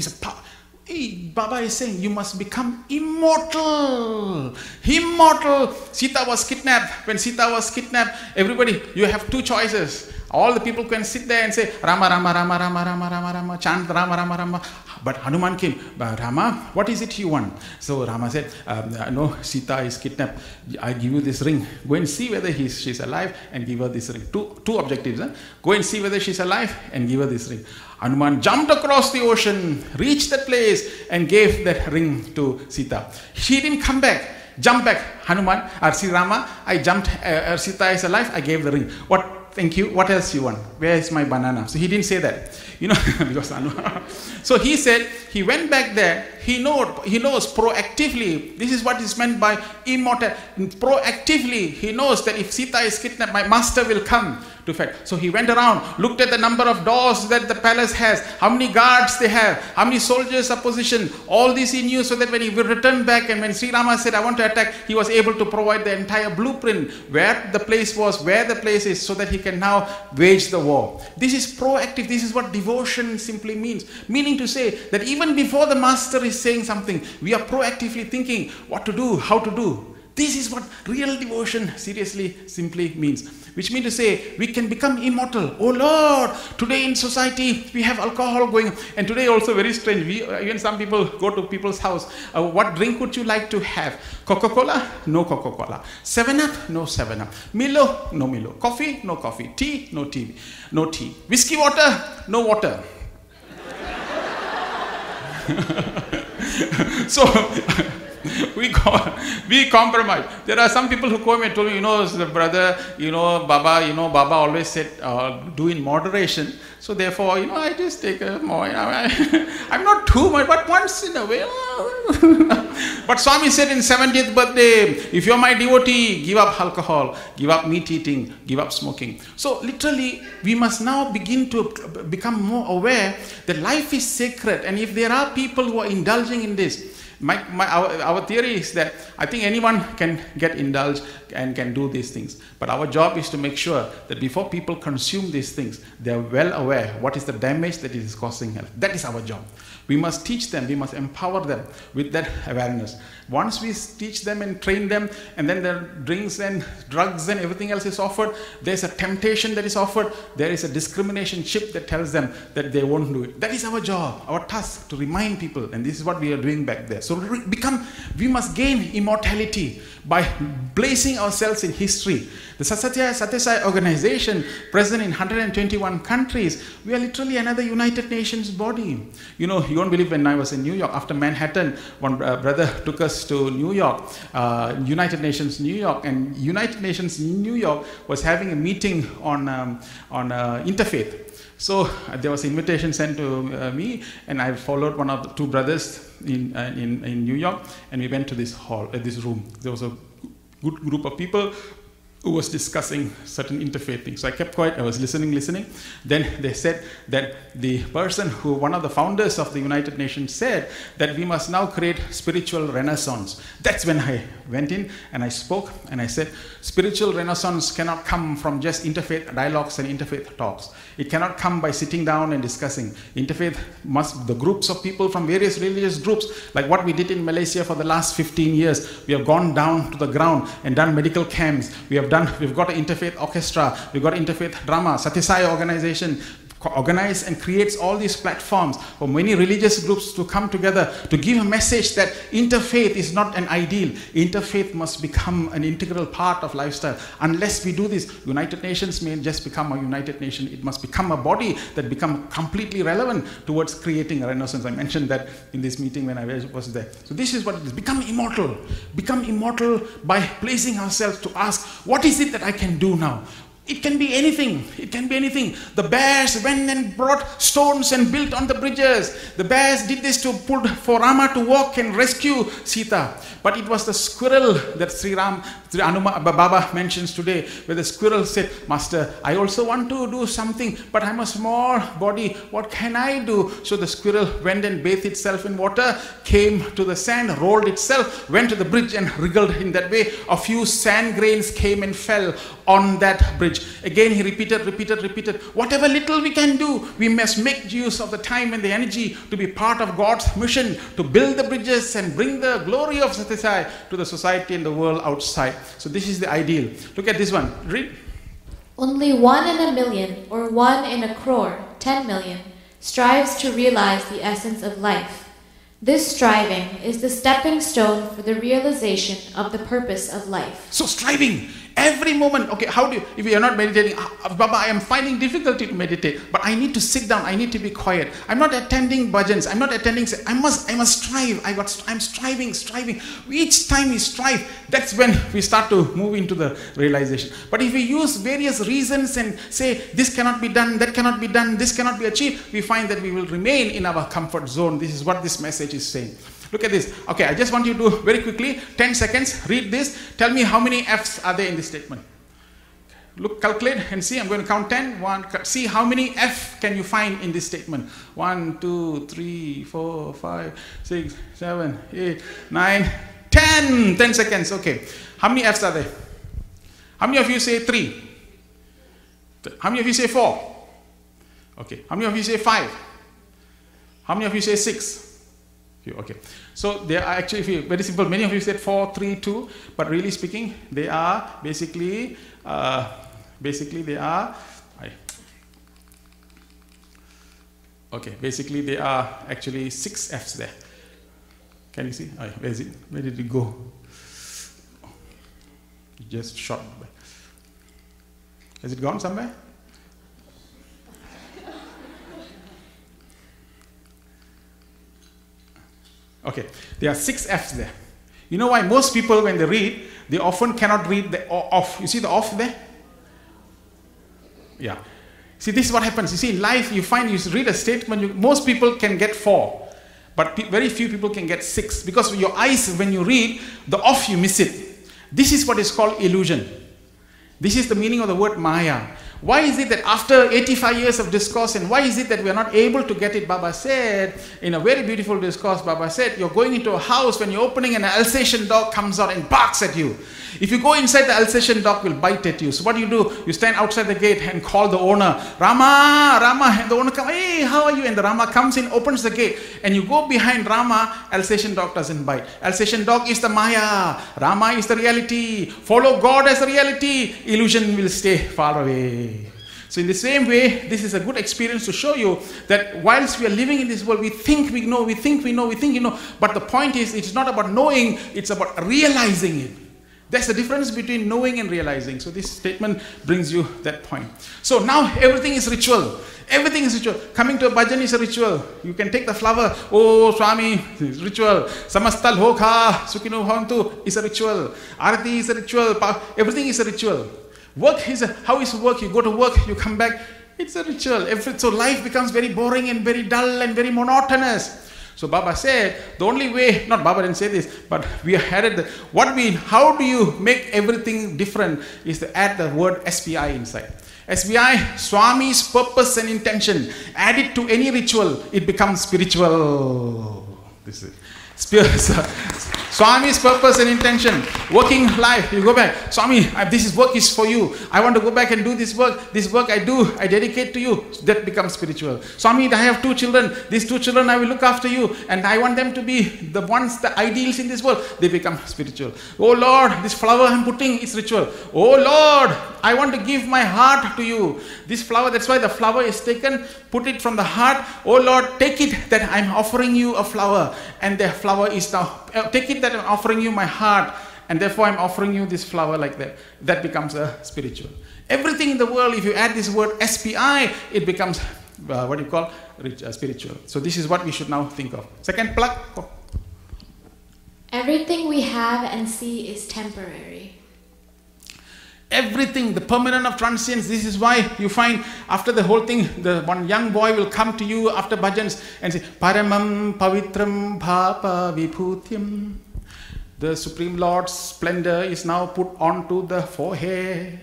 Baba is saying you must become immortal. Immortal. Sita was kidnapped. When Sita was kidnapped, everybody, you have two choices. All the people can sit there and say, Rama, Rama, Rama, Rama, Rama, Rama, Rama, chant Rama, Rama, Rama. But Hanuman came, Rama, what is it you want? So Rama said, no, Sita is kidnapped. I give you this ring. Go and see whether she's alive and give her this ring. Two objectives. Go and see whether she's alive and give her this ring. Hanuman jumped across the ocean, reached that place and gave that ring to Sita. She didn't come back. Jump back, Hanuman, or Sri Rama, I jumped, Sita is alive, I gave the ring. What? Thank you. What else you want? Where is my banana? So he didn't say that, because so he said he went back there. He knows proactively. This is what is meant by immortal. Proactively, he knows that if Sita is kidnapped, my master will come to fetch. So he went around, looked at the number of doors that the palace has, how many guards they have, how many soldiers are positioned. All this he knew, so that when he will return back and when Sri Rama said, I want to attack, he was able to provide the entire blueprint, where the place was, where the place is, so that he can now wage the war. This is proactive. This is what devotion simply means. Meaning to say that even before the master is saying something, we are proactively thinking what to do, how to do. This is what real devotion seriously simply means. Which means to say we can become immortal. Oh Lord, today in society we have alcohol going, and today also very strange. Even some people go to people's house. What drink would you like to have? Coca-Cola? No Coca-Cola. 7-Up? No 7-Up. Milo? No Milo. Coffee? No coffee. Tea? No tea. No tea. Whiskey water? No water. So we compromise. There are some people who come and told me, brother, Baba always said, do in moderation. So therefore, I just take more. I'm not too much, but once in a way. But Swami said in 70th birthday, if you're my devotee, give up alcohol, give up meat eating, give up smoking. So literally, we must now begin to become more aware that life is sacred. And if there are people who are indulging in this, our theory is that I think anyone can get indulged and can do these things. But our job is to make sure that before people consume these things, they are well aware what is the damage that it is causing health. That is our job. We must teach them, we must empower them with that awareness. Once we teach them and train them, and then the drinks and drugs and everything else is offered, there's a temptation that is offered, there is a discrimination chip that tells them that they won't do it. That is our job, our task, to remind people, and this is what we are doing back there. So we must gain immortality by placing ourselves in history. The Satyasai organization, present in 121 countries, we are literally another United Nations body. You won't believe, when I was in New York, after Manhattan, one brother took us to New York, United Nations New York, and United Nations New York was having a meeting on interfaith. So there was an invitation sent to me, and I followed one of the two brothers in New York, and we went to this hall, this room. There was a good group of people who was discussing certain interfaith things. So I kept quiet, I was listening. Then they said that one of the founders of the United Nations said that we must now create spiritual renaissance. That's when I went in and I spoke and I said, spiritual renaissance cannot come from just interfaith dialogues and interfaith talks. It cannot come by sitting down and discussing. Interfaith the groups of people from various religious groups, like what we did in Malaysia for the last 15 years. We have gone down to the ground and done medical camps. We've got an interfaith orchestra, we've got interfaith drama. Satyasai organization organizes and creates all these platforms for many religious groups to come together to give a message that interfaith is not an ideal. Interfaith must become an integral part of lifestyle. Unless we do this, United Nations may just become a United Nation. It must become a body that becomes completely relevant towards creating a renaissance. I mentioned that in this meeting when I was there. So this is what it is. Become immortal. Become immortal by placing ourselves to ask, what is it that I can do now? It can be anything. It can be anything. The bears went and brought stones and built on the bridges. The bears did this for Rama to walk and rescue Sita. But it was the squirrel that Sri Baba mentions today, where the squirrel said, Master, I also want to do something, but I'm a small body. What can I do? So the squirrel went and bathed itself in water, came to the sand, rolled itself, went to the bridge and wriggled in that way. A few sand grains came and fell on that bridge. bridge. Again he repeated. Whatever little we can do, we must make use of the time and the energy to be part of God's mission, to build the bridges and bring the glory of Satyasai to the society and the world outside. So this is the ideal. Look at this one. Read. Only 1 in a million, or 1 in a crore, 10 million, strives to realize the essence of life. This striving is the stepping stone for the realization of the purpose of life. So striving, every moment. Okay, how do you, if you are not meditating, Baba, I am finding difficulty to meditate, but I need to sit down, I need to be quiet. I'm not attending bhajans, I'm not attending, I must strive. I'm striving. Each time we strive, that's when we start to move into the realization. But if we use various reasons and say, this cannot be done, that cannot be done, this cannot be achieved, we find that we will remain in our comfort zone. This is what this message is saying. Look at this. Okay, I just want you to very quickly, 10 seconds, read this. Tell me how many F's are there in this statement. Look, calculate and see. I'm going to count 10. See how many F can you find in this statement. 1, 2, 3, 4, 5, 6, 7, 8, 9, 10. 10 seconds. Okay. How many F's are there? How many of you say 3? How many of you say 4? Okay. How many of you say 5? How many of you say 6? Okay, so they are actually very simple. Many of you said 4, 3, 2, but really speaking, they are basically they are. Okay, basically they are actually 6 F's there. Can you see? Where is it? Where did it go? Just shot. Has it gone somewhere? Okay, there are 6 F's there. You know why most people, when they read, they often cannot read the off. You see the off there? Yeah. See, this is what happens. You see, in life, you find you read a statement, most people can get 4, but very few people can get 6. Because with your eyes, when you read, the off, you miss it. This is what is called illusion. This is the meaning of the word Maya. Why is it that after 85 years of discourse, and why is it that we are not able to get it? Baba said, in a very beautiful discourse, Baba said, you're going into a house, when you're opening, an Alsatian dog comes out and barks at you. If you go inside, the Alsatian dog will bite at you. So what do? You stand outside the gate and call the owner, Rama, Rama, and the owner comes, hey, how are you? And the Rama comes in, opens the gate, and you go behind Rama, Alsatian dog doesn't bite. Alsatian dog is the Maya, Rama is the reality. Follow God as the reality, illusion will stay far away. So in the same way, this is a good experience to show you that whilst we are living in this world, we think we know, but the point is, it's not about knowing, it's about realizing it. That's the difference between knowing and realizing. So this statement brings you that point. So now everything is ritual. Everything is ritual. Coming to a bhajan is a ritual. You can take the flower. Oh, Swami, it's ritual. Samastal Hokha, Sukhino Bhavantu is a ritual. Arati is a ritual. Everything is a ritual. Work is how is work? You go to work, you come back. It's a ritual. So life becomes very boring and very dull and very monotonous. So Baba said, the only way, not Baba didn't say this, but we added how do you make everything different is to add the word SPI inside. SBI, Swami's purpose and intention. Add it to any ritual, it becomes spiritual. This is Swami's purpose and intention. Working life, you go back. Swami, this work is for you. I want to go back and do this work. This work I do, I dedicate to you. That becomes spiritual. Swami, I have 2 children. These 2 children I will look after you. And I want them to be the ones, the ideals in this world. They become spiritual. Oh Lord, this flower I'm putting is ritual. Oh Lord, I want to give my heart to you. This flower, that's why the flower is taken, put it from the heart. Oh Lord, take it that I'm offering you a flower. And the flower is now, take it that I'm offering you my heart. And therefore I'm offering you this flower like that. That becomes a spiritual. Everything in the world, if you add this word SPI, it becomes, spiritual. So this is what we should now think of. Second plug. Everything we have and see is temporary. Everything, the permanent of transience. This is why you find after the whole thing, the one young boy will come to you after bhajans and say, Paramam Pavitram Bhapa Vibhutyam. The Supreme Lord's splendor is now put onto the forehead.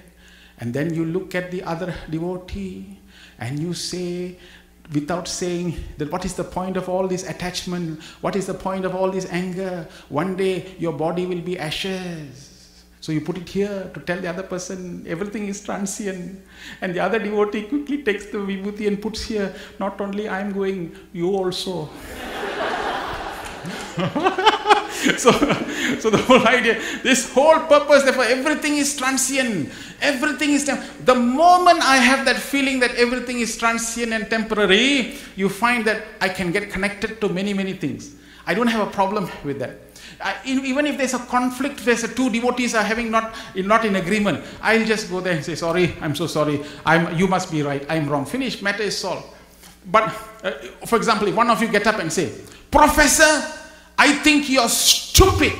And then you look at the other devotee and you say, without saying that what is the point of all this attachment? What is the point of all this anger? One day your body will be ashes. So you put it here to tell the other person everything is transient. And the other devotee quickly takes the vibhuti and puts here, not only I am going, you also. So the whole idea, this whole purpose, therefore everything is transient. Everything is the moment I have that feeling that everything is transient and temporary, you find that I can get connected to many, many things. I don't have a problem with that. Even if there's a conflict, if there's two devotees are having not in agreement, I'll just go there and say, sorry, I'm so sorry, you must be right, I'm wrong. Finish, matter is solved. But for example, if one of you get up and say, Professor, I think you're stupid.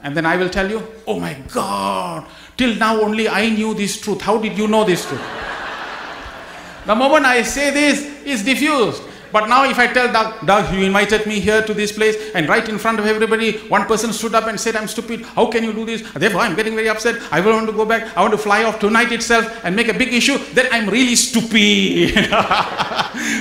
And then I will tell you, oh my God, till now only I knew this truth. How did you know this truth? The moment I say this, it's diffused. But now if I tell Doug, you invited me here to this place, and right in front of everybody, one person stood up and said, I'm stupid. How can you do this? Therefore, I'm getting very upset. I will want to go back. I want to fly off tonight itself and make a big issue. Then I'm really stupid.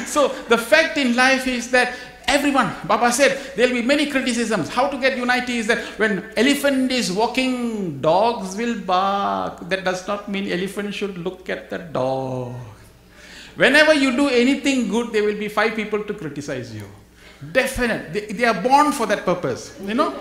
So the fact in life is that everyone, Baba said, there will be many criticisms. How to get unity is that when elephant is walking, dogs will bark. That does not mean elephant should look at the dog. Whenever you do anything good, there will be 5 people to criticize you. Definite. They are born for that purpose. You know?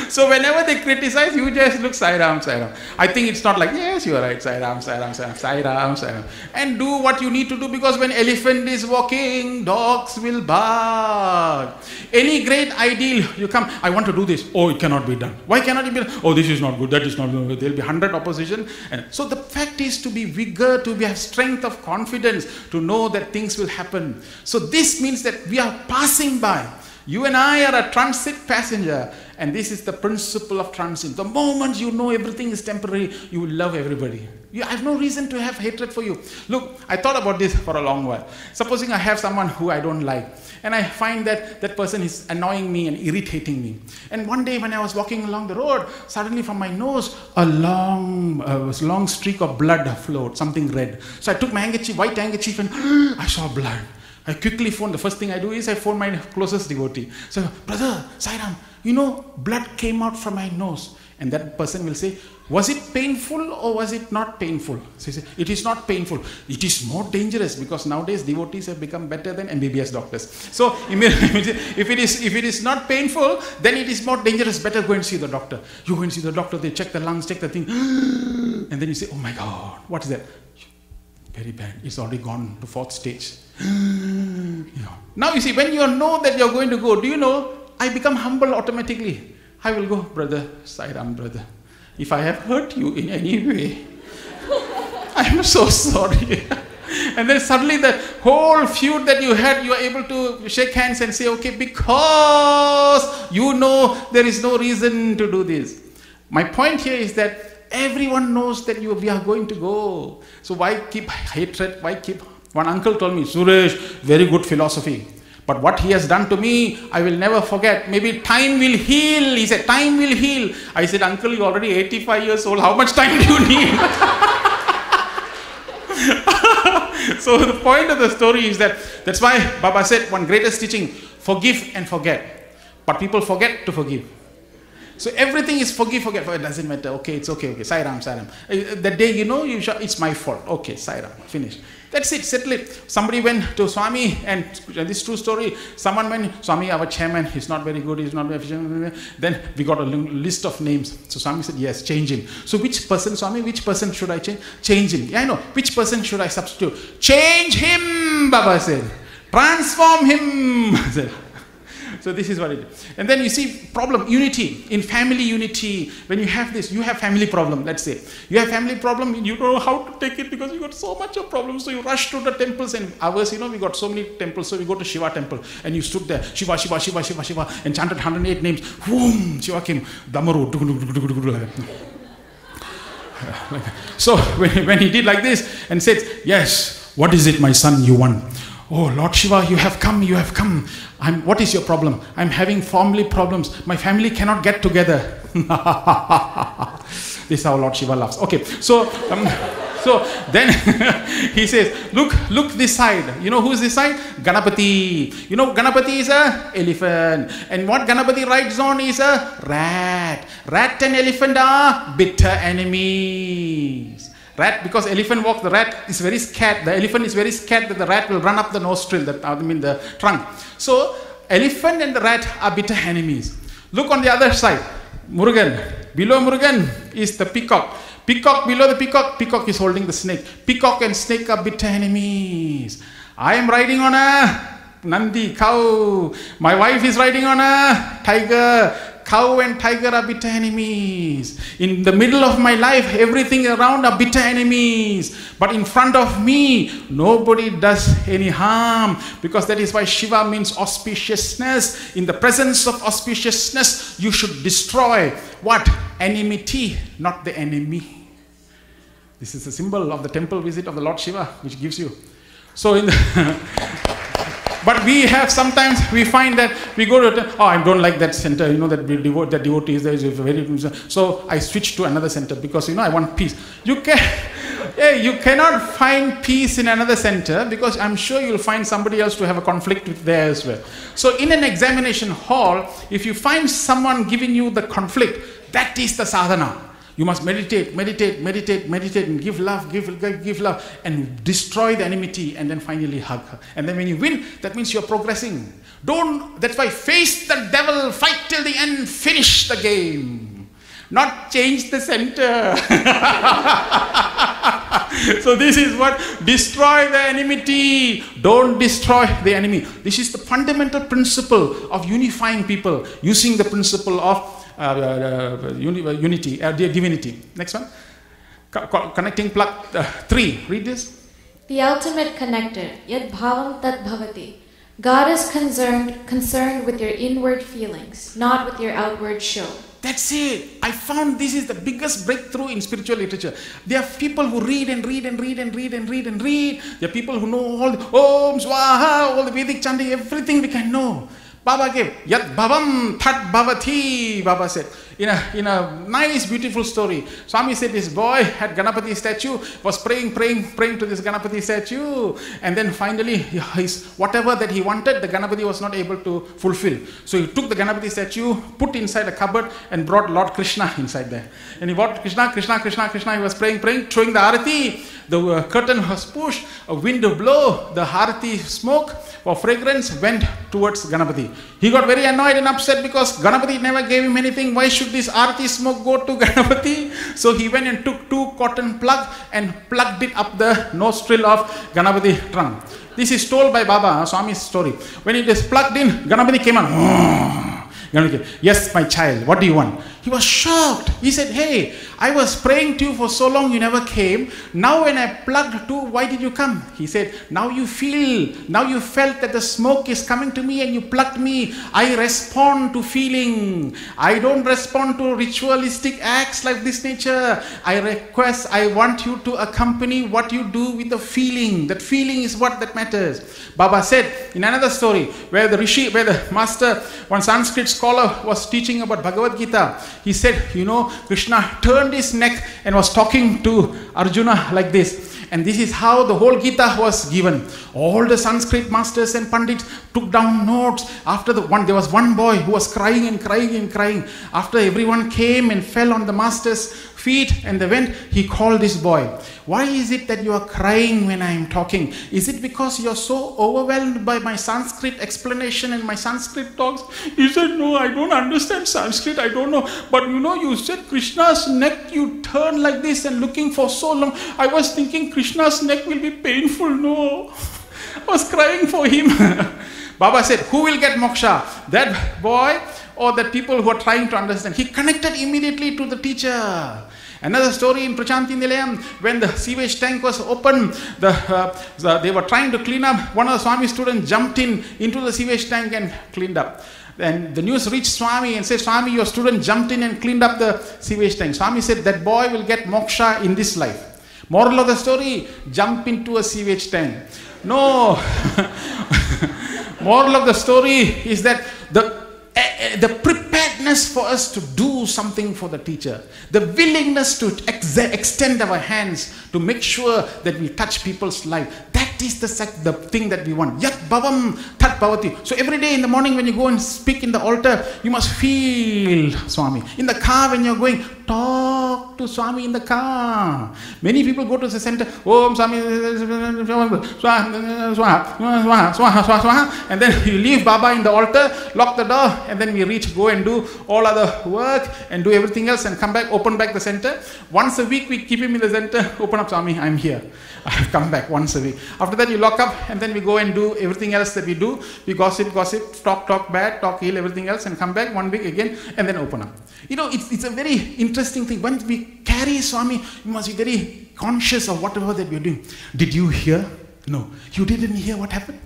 So whenever they criticize, you just look Sai Ram, Sai Ram. I think it's not like, yes, you are right, Sai Ram, Sai Ram, Sai Ram, Sai Ram, Sai Ram. And do what you need to do, because when elephant is walking, dogs will bark. Any great ideal, you come, I want to do this. Oh, it cannot be done. Why cannot it be done? Oh, this is not good, that is not good. There will be 100 opposition. And so the fact is to be vigor, to have strength of confidence, to know that things will happen. So this means that we are passing by. You and I are a transit passenger, and this is the principle of transit. The moment you know everything is temporary, you will love everybody. I have no reason to have hatred for you. Look, I thought about this for a long while. Supposing I have someone who I don't like, and I find that that person is annoying me and irritating me. And one day when I was walking along the road, suddenly from my nose, a long streak of blood flowed, something red. So I took my handkerchief, white handkerchief, and I saw blood. I quickly phoned. The first thing I do is I phone my closest devotee. So, brother, Sai Ram, you know, blood came out from my nose. And that person will say, was it painful or was it not painful? So he said, it is not painful. It is more dangerous, because nowadays devotees have become better than MBBS doctors. So if it is not painful, then it is more dangerous. Better go and see the doctor. You go and see the doctor. They check the lungs, check the thing. And then you say, oh my God, what is that? Very bad. It's already gone to 4th stage. Now you see, when you know that you're going to go, do you know, I become humble automatically. I will go, brother, Sai Ram, brother. If I have hurt you in any way, I am so sorry. And then suddenly the whole feud that you had, you are able to shake hands and say, okay, because you know there is no reason to do this. My point here is that everyone knows that we are going to go. So why keep hatred? Why keep... One uncle told me, Suresh, very good philosophy. But what he has done to me, I will never forget. Maybe time will heal. He said, time will heal. I said, uncle, you're already 85 years old. How much time do you need? So the point of the story is that's why Baba said, one greatest teaching, forgive and forget. But people forget to forgive. So everything is forgive, forget. It doesn't matter. Okay, it's okay. Sai Ram, Sai Ram. The day you know, it's my fault. Okay, Sai Ram, finish. That's it, settle it. Somebody went to Swami, and this true story, someone went, Swami, our chairman, he's not very good, he's not very efficient. Then we got a list of names. So Swami said, yes, change him. So which person, Swami, which person should I change? Change him. Yeah, I know. Which person should I substitute? Change him, Baba said. Transform him. So this is what it is. And then you see problem, unity, in family unity. When you have this, you have family problem, let's say. You have family problem, you don't know how to take it because you got so much of problems. So you rush to the temples, and ours, you know, we got so many temples. So we go to Shiva temple, and you stood there, Shiva, Shiva, Shiva, Shiva, Shiva, and chanted 108 names. Boom, Shiva came, Damaru. So when he did like this and said, yes, what is it, my son, you want? Oh, Lord Shiva, you have come, you have come. What is your problem? I'm having family problems. My family cannot get together. This is how Lord Shiva laughs. Okay, so So then he says, look this side. You know who's this side? Ganapati. You know Ganapati is a elephant. And what Ganapati rides on is a rat. Rat and elephant are bitter enemies. Rat, because elephant walks, the rat is very scared. The elephant is very scared that the rat will run up the nostril, the trunk. So elephant and the rat are bitter enemies. Look on the other side. Murugan. Below Murugan is the peacock. Peacock, below the peacock, peacock is holding the snake. Peacock and snake are bitter enemies. I am riding on a Nandi, cow. My wife is riding on a tiger. Cow and tiger are bitter enemies. In the middle of my life, everything around are bitter enemies. But in front of me, nobody does any harm. Because that is why Shiva means auspiciousness. In the presence of auspiciousness, you should destroy what? Enmity, not the enemy. This is a symbol of the temple visit of the Lord Shiva, which gives you. So in the but we have sometimes, we find that we go to, I don't like that center, that we devote, that devotees there is very, so I switch to another center because, I want peace. You cannot find peace in another center because I'm sure you'll find somebody else to have a conflict with there as well. So in an examination hall, if you find someone giving you the conflict, that is the sadhana. You must meditate, and give love, give love, and destroy the enmity, and then finally hug her. And then when you win, that means you're progressing. That's why face the devil, fight till the end, finish the game. Not change the center. So this is what, destroy the enmity. Don't destroy the enemy. This is the fundamental principle of unifying people, using the principle of unity, divinity. Next one. Connecting plug 3. Read this. The ultimate connector. Yad bhavam tad bhavati. God is concerned with your inward feelings, not with your outward show. That's it. I found this is the biggest breakthrough in spiritual literature. There are people who read and read and read and read and read and read. There are people who know all the Om Swaha, all the Vedic chanting, everything we can know. Baba gave Yat Bhavam Tat Bhavati. Baba said in a nice beautiful story. Swami said this boy had Ganapati statue, was praying to this Ganapati statue, and then finally whatever that he wanted, the Ganapati was not able to fulfill. So he took the Ganapati statue, put inside a cupboard, and brought Lord Krishna inside there. And he brought Krishna. He was praying, throwing the arati. The curtain was pushed, a wind blow, the harati smoke or fragrance went towards Ganapati. He got very annoyed and upset because Ganapati never gave him anything. Why should this arati smoke go to Ganapati? So he went and took 2 cotton plugs and plugged it up the nostril of Ganapati trunk. This is told by Baba, Swami's story. When it is plugged in, Ganapati came on. Yes, my child, what do you want? He was shocked. He said, hey, I was praying to you for so long, you never came. Now when I plugged to, why did you come? He said, now you felt that the smoke is coming to me and you plugged me. I respond to feeling. I don't respond to ritualistic acts like this nature. I want you to accompany what you do with the feeling. That feeling is what that matters. Baba said in another story where the master, one Sanskrit scholar was teaching about Bhagavad Gita. He said, Krishna turned his neck and was talking to Arjuna like this. And this is how the whole Gita was given. All the Sanskrit masters and pandits took down notes. There was one boy who was crying and crying and crying. After everyone came and fell on the master's feet and they went, he called this boy. Why is it that you are crying when I am talking? Is it because you are so overwhelmed by my Sanskrit explanation and my Sanskrit talks? He said, no, I don't understand Sanskrit, I don't know. But you said Krishna's neck, you turn like this and looking for so long. I was thinking Krishna's neck will be painful. No, I was crying for him. Baba said, who will get moksha? That boy or the people who are trying to understand? He connected immediately to the teacher. Another story in Prachanti Nilayam, when the sewage tank was open, they were trying to clean up. One of the Swami students jumped into the sewage tank and cleaned up. Then the news reached Swami and said, Swami, your student jumped in and cleaned up the sewage tank. Swami said, that boy will get moksha in this life. Moral of the story, jump into a sewage tank. No. Moral of the story is that the preparedness readiness for us to do something for the teacher, the willingness to extend our hands to make sure that we touch people's life. That is the thing that we want. Yat bhavam tat bhavati. So every day in the morning when you go and speak in the altar, you must feel Swami. In the car when you're going, talk to Swami in the car. Many people go to the center, Om Swami, and then you leave Baba in the altar, lock the door, and then we go and do all other work and do everything else and come back, open back the center. Once a week we keep him in the center, open up Swami, I'm here. I've come back once a week. After that you lock up and then we go and do everything else that we do. We gossip, talk bad, talk ill, everything else, and come back 1 week again and then open up. You know, it's a very interesting thing. When we carry Swami, you must be very conscious of whatever that we're doing. Did you hear? No. You didn't hear what happened?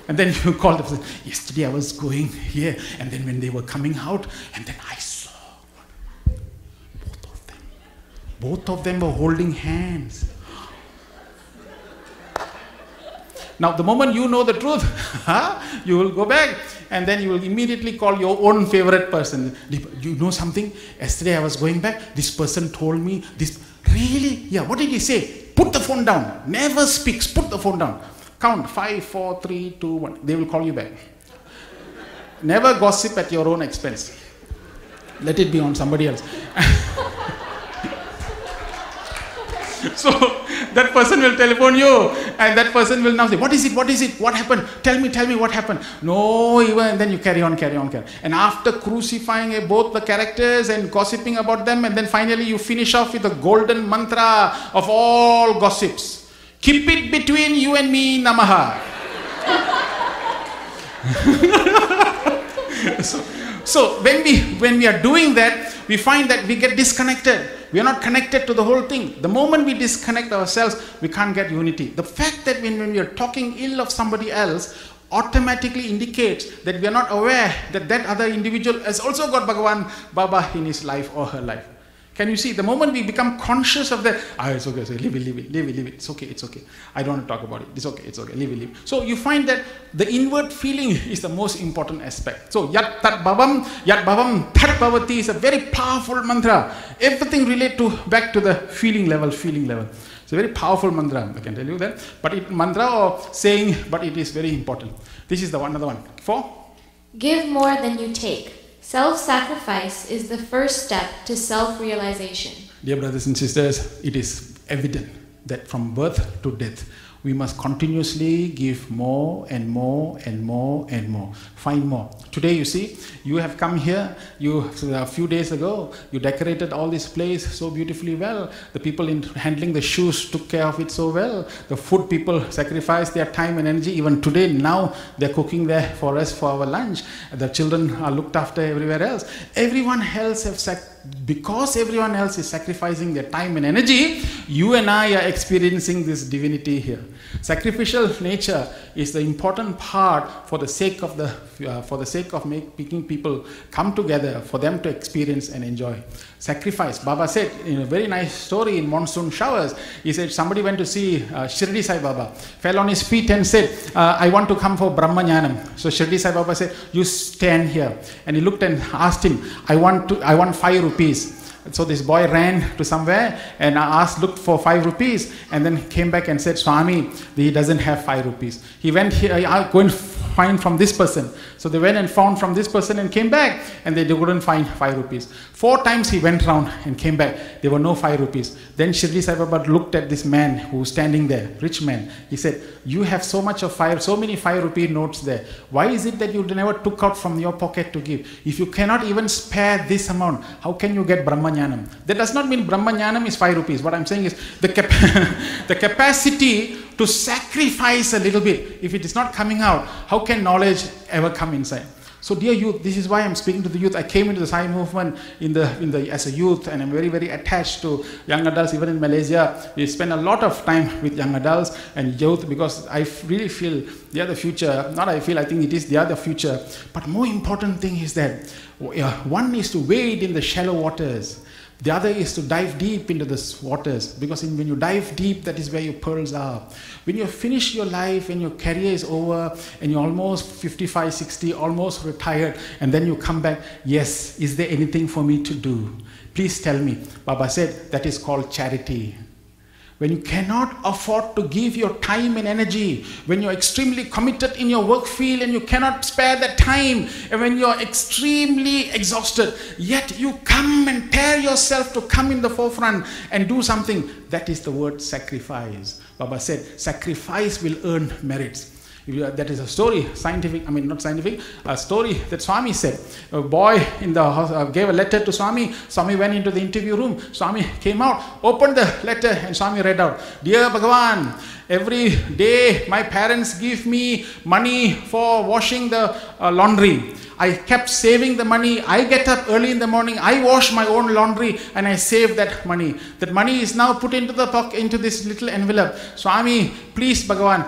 And then you call them, yesterday I was going here, and then when they were coming out, and then I saw both of them. Both of them were holding hands. Now, the moment you know the truth, you will go back and then you will immediately call your own favorite person. You know something? Yesterday I was going back, this person told me this. Really? Yeah, what did he say? Put the phone down. Never speaks. Put the phone down. Count 5, 4, 3, 2, 1. They will call you back. Never gossip at your own expense. Let it be on somebody else. So that person will telephone you and that person will now say, what is it? What happened? Tell me what happened. No, even, and then you carry on. And after crucifying both the characters and gossiping about them, and then finally you finish off with the golden mantra of all gossips. Keep it between you and me, Namaha. So when we are doing that, we find that we get disconnected. We are not connected to the whole thing. The moment we disconnect ourselves, we can't get unity. The fact that when we are talking ill of somebody else automatically indicates that we are not aware that that other individual has also got Bhagavan Baba in his life or her life. Can you see? The moment we become conscious of that, it's okay, leave it. It's okay. I don't want to talk about it. It's okay, leave it. So you find that the inward feeling is the most important aspect. So yat bhavam tat bhavati is a very powerful mantra. Everything relate back to the feeling level. It's a very powerful mantra, I can tell you that. But mantra or saying, but it is very important. This is another one. 4. Give more than you take. Self-sacrifice is the first step to self-realization. Dear brothers and sisters, it is evident that from birth to death, we must continuously give more and more and more and more. Find more. Today, you see, you have come here, a few days ago, you decorated all this place so beautifully well. The people in handling the shoes took care of it so well. The food people sacrificed their time and energy. Even today, now, they're cooking there for us for our lunch. The children are looked after everywhere else. Everyone else because everyone else is sacrificing their time and energy, you and I are experiencing this divinity here. Sacrificial nature is the important part for the sake of making people come together, for them to experience and enjoy. Sacrifice. Baba said in a very nice story in monsoon showers, he said somebody went to see Shirdi Sai Baba, fell on his feet and said, I want to come for Brahmanyanam. So Shirdi Sai Baba said, you stand here. And he looked and asked him, I want 5 rupees. So this boy ran to somewhere and looked for 5 rupees and then came back and said, Swami, he doesn't have 5 rupees. He went here, go and find from this person. So they went and found from this person and came back and they couldn't find 5 rupees. 4 times he went round and came back. There were no 5 rupees. Then Shirdi Sai Baba looked at this man who was standing there, rich man. He said, you have so many 5 rupee notes there. Why is it that you never took out from your pocket to give? If you cannot even spare this amount, how can you get Brahmanyanam? That does not mean Brahmanyanam is 5 rupees. What I'm saying is the capacity to sacrifice a little bit. If it is not coming out, how can knowledge ever come inside? So dear youth, this is why I'm speaking to the youth. I came into the Sai movement as a youth, and I'm very, very attached to young adults. Even in Malaysia, we spend a lot of time with young adults and youth because I really feel they are the future. I think they are the future. But more important thing is that one is to wade in the shallow waters. The other is to dive deep into the waters, because when you dive deep, that is where your pearls are. When you finish your life and your career is over and you're almost 55, 60, almost retired, and then you come back, yes, is there anything for me to do? Please tell me. Baba said that is called charity. When you cannot afford to give your time and energy, when you're extremely committed in your work field and you cannot spare that time, and when you're extremely exhausted, yet you come and tear yourself to come in the forefront and do something, that is the word sacrifice. Baba said, sacrifice will earn merits. That is a story, not scientific, a story that Swami said. A boy in the house gave a letter to Swami. Swami went into the interview room. Swami came out, opened the letter, and Swami read out, "Dear Bhagavan, every day my parents give me money for washing the laundry. I kept saving the money. I get up early in the morning, I wash my own laundry, and I save that money. That money is now put into the pocket, into this little envelope. Swami, please Bhagavan,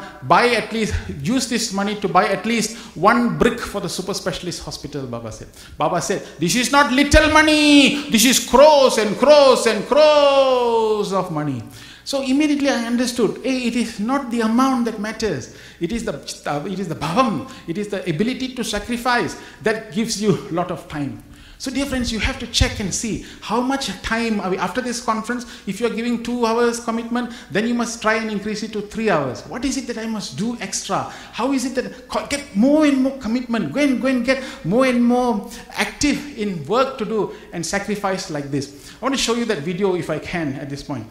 use this money to buy at least one brick for the super specialist hospital," Baba said. Baba said, "This is not little money. This is crores and crores and crores of money." So immediately I understood, it is not the amount that matters. It is the bhavam. It is the ability to sacrifice that gives you a lot of time. So dear friends, you have to check and see how much time after this conference. If you are giving 2 hours commitment, then you must try and increase it to 3 hours. What is it that I must do extra? How is it that get more and more commitment? Go and get more and more active in work to do and sacrifice like this. I want to show you that video if I can at this point.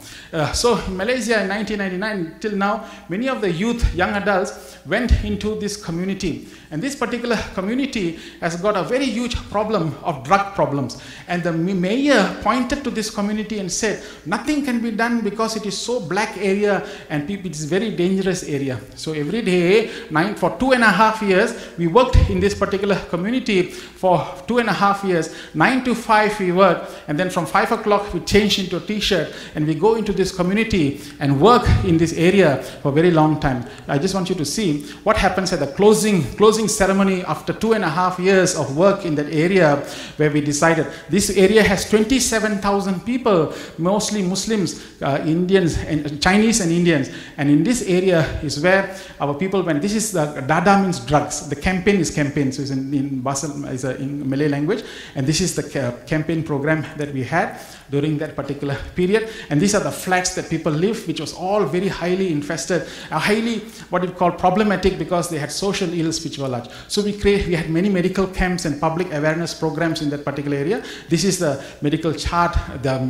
So in Malaysia in 1999 till now, many of the youth, young adults went into this community. And this particular community has got a very huge problem of drug problems. And the mayor pointed to this community and said, nothing can be done because it is so black area and it is very dangerous area. So every day, for 2.5 years, we worked in this particular community for 2.5 years. 9 to 5 we worked, and then from 5 o'clock we changed into a t-shirt and we go into this community and work in this area for a very long time. I just want you to see what happens at the closing ceremony after 2.5 years of work in that area, where we decided this area has 27,000 people, mostly Muslims, Indians, and Chinese and Indians. And in this area is where our people went. This is the Dada means drugs. The campaign is campaign, so it's in Malay language. And this is the campaign program that we had during that particular period. And these are the flats that people live, which was all very highly infested, highly what we call problematic, because they had social ills which were large. So we had many medical camps and public awareness programs in that particular area. This is the medical chart,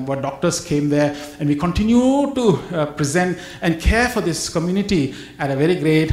what doctors came there, and we continue to present and care for this community at a very great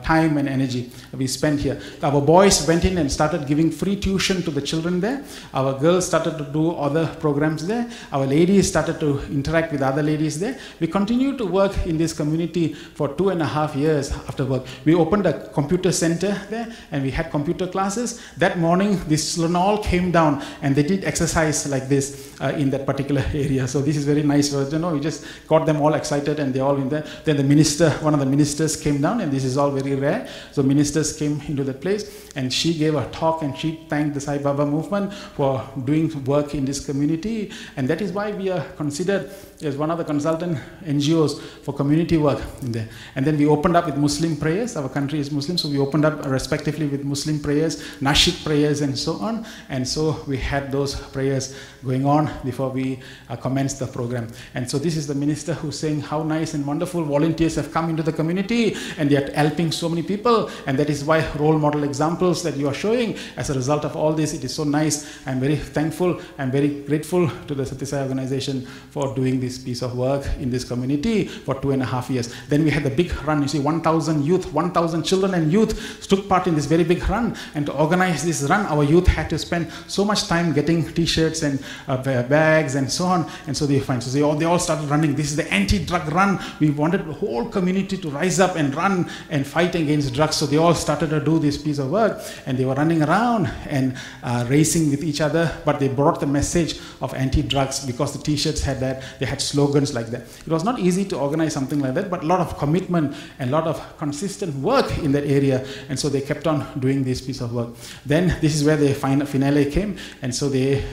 time and energy we spent here. Our boys went in and started giving free tuition to the children there. Our girls started to do other programs there. Our ladies started to interact with other ladies there. We continued to work in this community for 2.5 years after work. We opened a computer center there and we had computer classes. That morning, these children all came down and they did exercise like this in that particular area. So this is very nice. We just got them all excited and they're all in there. Then the minister, one of the ministers came down, and this is all very rare. So ministers came into that place and she gave a talk and she thanked the Sai Baba movement for doing work in this community. And that is why we are considered as one of the consultant NGOs for community work in there. And then we opened up with Muslim prayers. Our country is Muslim, so we opened up respectively with Muslim prayers, Nashid prayers, and so on. And so we had those prayers going on before we commenced the program. And so this is the minister who's saying how nice and wonderful volunteers have come into the community and they are helping so many people. And that is why role model examples that you are showing as a result of all this, it is so nice. I'm very thankful. I'm very grateful to the Sathya Sai organization for doing this piece of work in this community for 2.5 years. Then we had the big run. You see, 1,000 youth, 1,000 children and youth took part in this very big run. And to organize this run, our youth had to spend so much time getting t-shirts and bags and so on. And so they all started running. This is the anti-drug run. We wanted the whole community to rise up and run and fight against drugs. So they all started to do this piece of work, and they were running around and racing with each other, but they brought the message of anti-drug anti-drugs, because the t-shirts had that, they had slogans like that. It was not easy to organize something like that, but a lot of commitment and a lot of consistent work in that area, and so they kept on doing this piece of work. Then this is where the finale came, and so they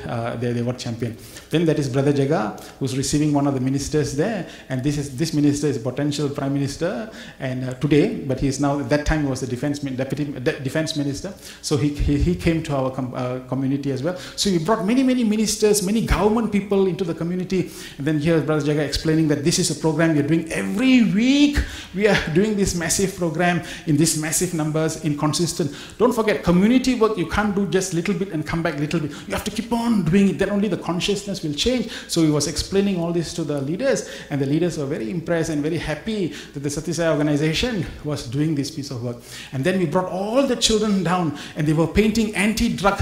were champion. Then there is Brother Jaga, who's receiving one of the ministers there, and this minister is a potential prime minister, and today, but he is now, at that time he was the deputy defense minister, so he came to our community as well. So we brought many ministers, many government people into the community, and then here Brother Jaga explaining that this is a program we are doing every week. We are doing this massive program in these massive numbers, in consistent. Don't forget, community work, you can't do just little bit and come back little bit. You have to keep on doing it, then only the consciousness will change. So he was explaining all this to the leaders, and the leaders were very impressed and very happy that the Satya Sai organization was doing this piece of work. And then we brought all the children down, and they were painting anti-drug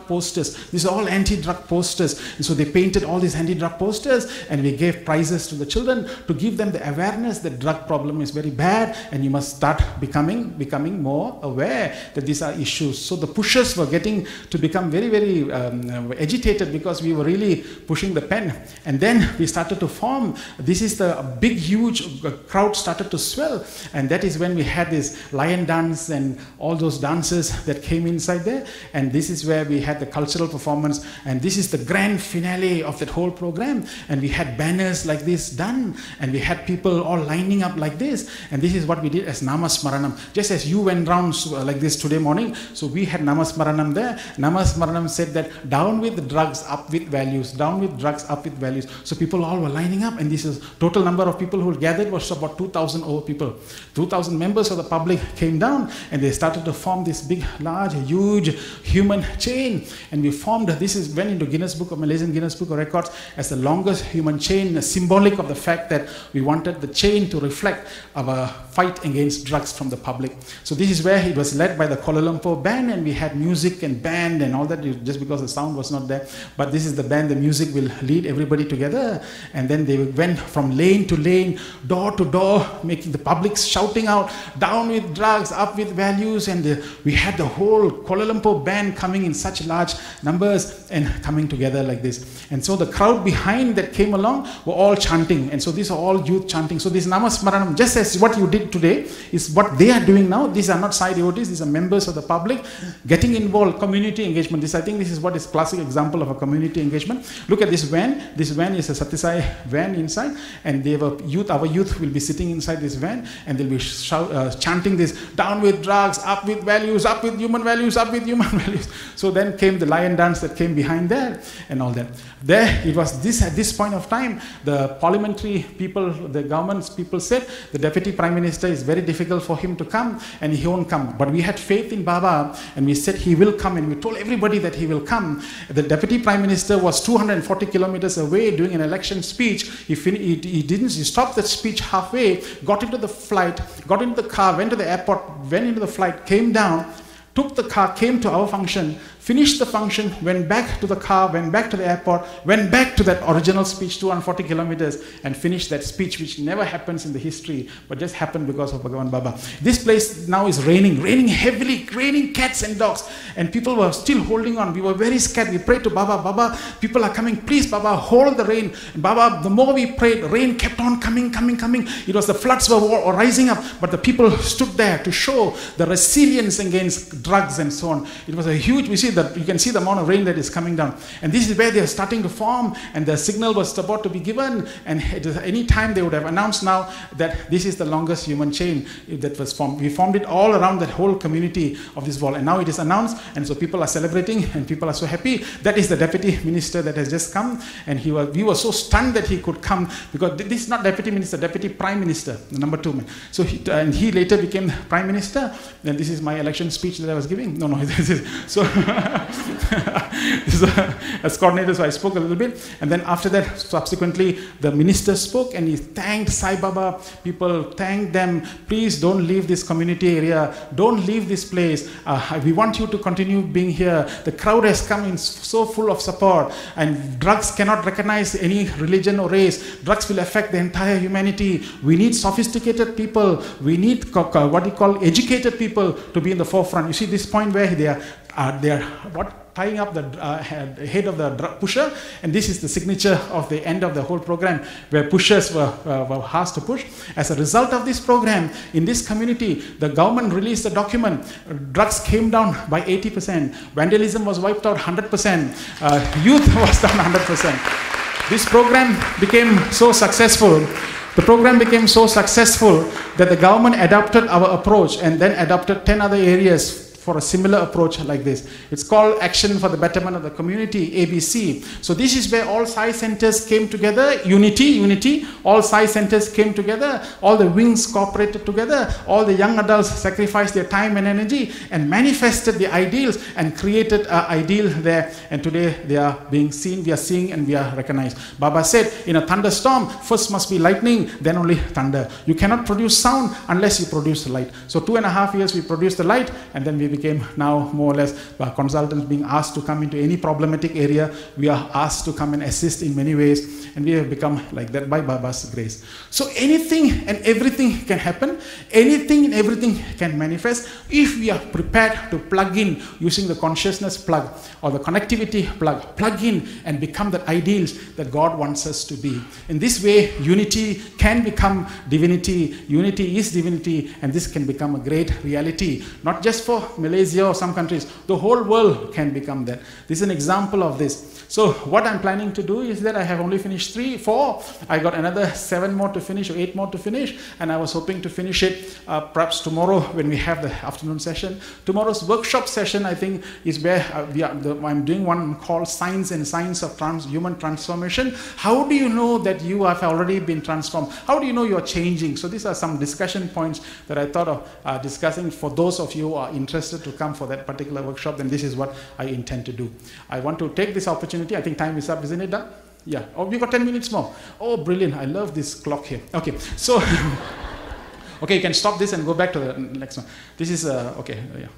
posters. These are all anti-drug posters. And so they painted all these anti-drug posters, and we gave prizes to the children to give them the awareness that drug problem is very bad, and you must start becoming more aware that these are issues. So the pushers were getting to become very agitated, because we were really pushing the pen. And then we started to form, this is the big huge crowd started to swell, and that is when we had this lion dance and all those dances that came inside there, and this is where we had the cultural performance, and this is the grand finale of that whole program, and we had banners like this done, and we had people all lining up like this, and this is what we did as Namasmaranam. Just as you went round like this today morning, so we had Namasmaranam there. Namasmaranam said that down with the drugs, up with values, down with drugs, up with values. So people all were lining up, and this is total number of people who gathered was about 2,000 over people. 2,000 members of the public came down, and they started to form this big, large, huge human chain, and we formed, went into Guinness Book of Malaysian Guinness Book of Records as the longest human chain, symbolic of the fact that we wanted the chain to reflect our fight against drugs from the public. So this is where it was led by the Kuala Lumpur band, and we had music and band and all that, just because the sound was not there. But this is the band, the music will lead everybody together, and then they went from lane to lane, door to door, making the public shouting out, down with drugs, up with values, and we had the whole Kuala Lumpur band coming in such large numbers and coming together like this. And so the crowd behind that came along were all chanting, and so these are all youth chanting. So this Namasmaranam, just as what you did today, is what they are doing now. These are not side devotees, these are members of the public getting involved, community engagement. I think this is what is classic example of a community engagement. Look at this van. This van is a Satya Sai van inside, and they were youth, our youth will be sitting inside this van, and they'll be chanting this, down with drugs, up with values, up with human values, up with human values. So then came the lion dance that came behind there and all that. There it was this, at this point of time, the parliamentary people, the government's people said the Deputy Prime Minister is very difficult for him to come, and he won't come. But we had faith in Baba, and we said he will come, and we told everybody that he will come. The Deputy Prime Minister was 240 kilometers away doing an election speech. He stopped that speech halfway, got into the flight, got into the car, went to the airport, went into the flight, came down, took the car, came to our function, finished the function, went back to the car, went back to the airport, went back to that original speech, 240 kilometers, and finished that speech, which never happens in the history, but just happened because of Bhagavan Baba. This place now is raining heavily, raining cats and dogs, and people were still holding on. We were very scared. We prayed to Baba, Baba, people are coming, please Baba, hold the rain. And Baba, the more we prayed, rain kept on coming. It was the floods were rising up, but the people stood there to show the resilience against drugs and so on. It was a huge, we see that you can see the amount of rain that is coming down, and this is where they are starting to form, and the signal was about to be given, and any time they would have announced now that this is the longest human chain that was formed. We formed it all around that whole community of this wall, and now it is announced, and so people are celebrating, and people are so happy. That is the Deputy Minister that has just come, and we were so stunned that he could come, because this is not Deputy Minister, Deputy Prime Minister, the number 2 man. So he later became Prime Minister, and this is my election speech that I was giving. No, this is so. As coordinator, so I spoke a little bit, and then after that, subsequently, the minister spoke, and he thanked Sai Baba. People thanked them. Please don't leave this community area. Don't leave this place. We want you to continue being here. The crowd has come in so full of support, and drugs cannot recognize any religion or race. Drugs will affect the entire humanity. We need sophisticated people. We need what you call educated people to be in the forefront. You see this point where they are they are tying up the head of the pusher, and this is the signature of the end of the whole program, where pushers were asked to push. As a result of this program, in this community, the government released a document. Drugs came down by 80%. Vandalism was wiped out 100%. Youth was down 100%. This program became so successful. The program became so successful that the government adopted our approach and then adopted 10 other areas for a similar approach like this. It's called Action for the Betterment of the Community, ABC. So this is where all Sai centers came together, unity, all Sai centers came together, all the wings cooperated together, all the young adults sacrificed their time and energy and manifested the ideals and created an ideal there. And today they are being seen, we are seeing and we are recognized. Baba said, in a thunderstorm, first must be lightning, then only thunder. You cannot produce sound unless you produce the light. So 2.5 years we produced the light, and then we became now more or less consultants being asked to come into any problematic area. We are asked to come and assist in many ways, and we have become like that by Baba's grace. So anything and everything can happen, anything and everything can manifest if we are prepared to plug in using the consciousness plug or the connectivity plug in and become the ideals that God wants us to be. In this way, unity can become divinity, unity is divinity, and this can become a great reality, not just for Malaysia or some countries, the whole world can become that. This is an example of this. So what I'm planning to do is that I have only finished 3, 4. I got another 7 more to finish or 8 more to finish, and I was hoping to finish it perhaps tomorrow when we have the afternoon session. Tomorrow's workshop session, I think, is where I'm doing one called Science and Science of Human Transformation. How do you know that you have already been transformed? How do you know you're changing? So these are some discussion points that I thought of discussing. For those of you who are interested to come for that particular workshop, then this is what I intend to do. I want to take this opportunity. I think time is up, isn't it done? Yeah. Oh, we got 10 minutes more. Oh, brilliant. I love this clock here. Okay, so okay, you can stop this and go back to the next one. This is okay. Yeah.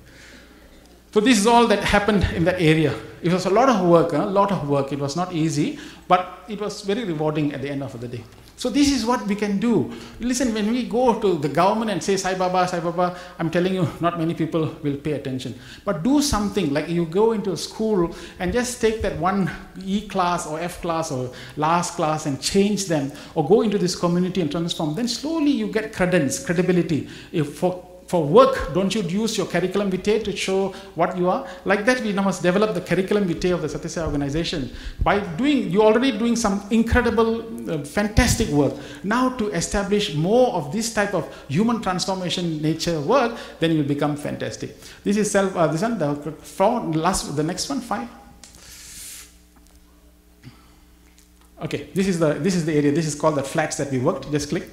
So this is all that happened in that area. It was a lot of work, a lot of work. It was not easy, but it was very rewarding at the end of the day. So this is what we can do. Listen, when we go to the government and say, Sai Baba, I'm telling you, not many people will pay attention. But do something, like you go into a school and just take that one E class or F class or last class and change them, or go into this community and transform. Then slowly you get credibility. For work, don't you use your curriculum vitae to show what you are? Like that, we now must develop the curriculum vitae of the Satya Sai organization. By doing, you're already doing some incredible, fantastic work. Now to establish more of this type of human transformation nature work, then you'll become fantastic. This is the next one, 5. Okay, this is the area. This is called the flats that we worked. Just click.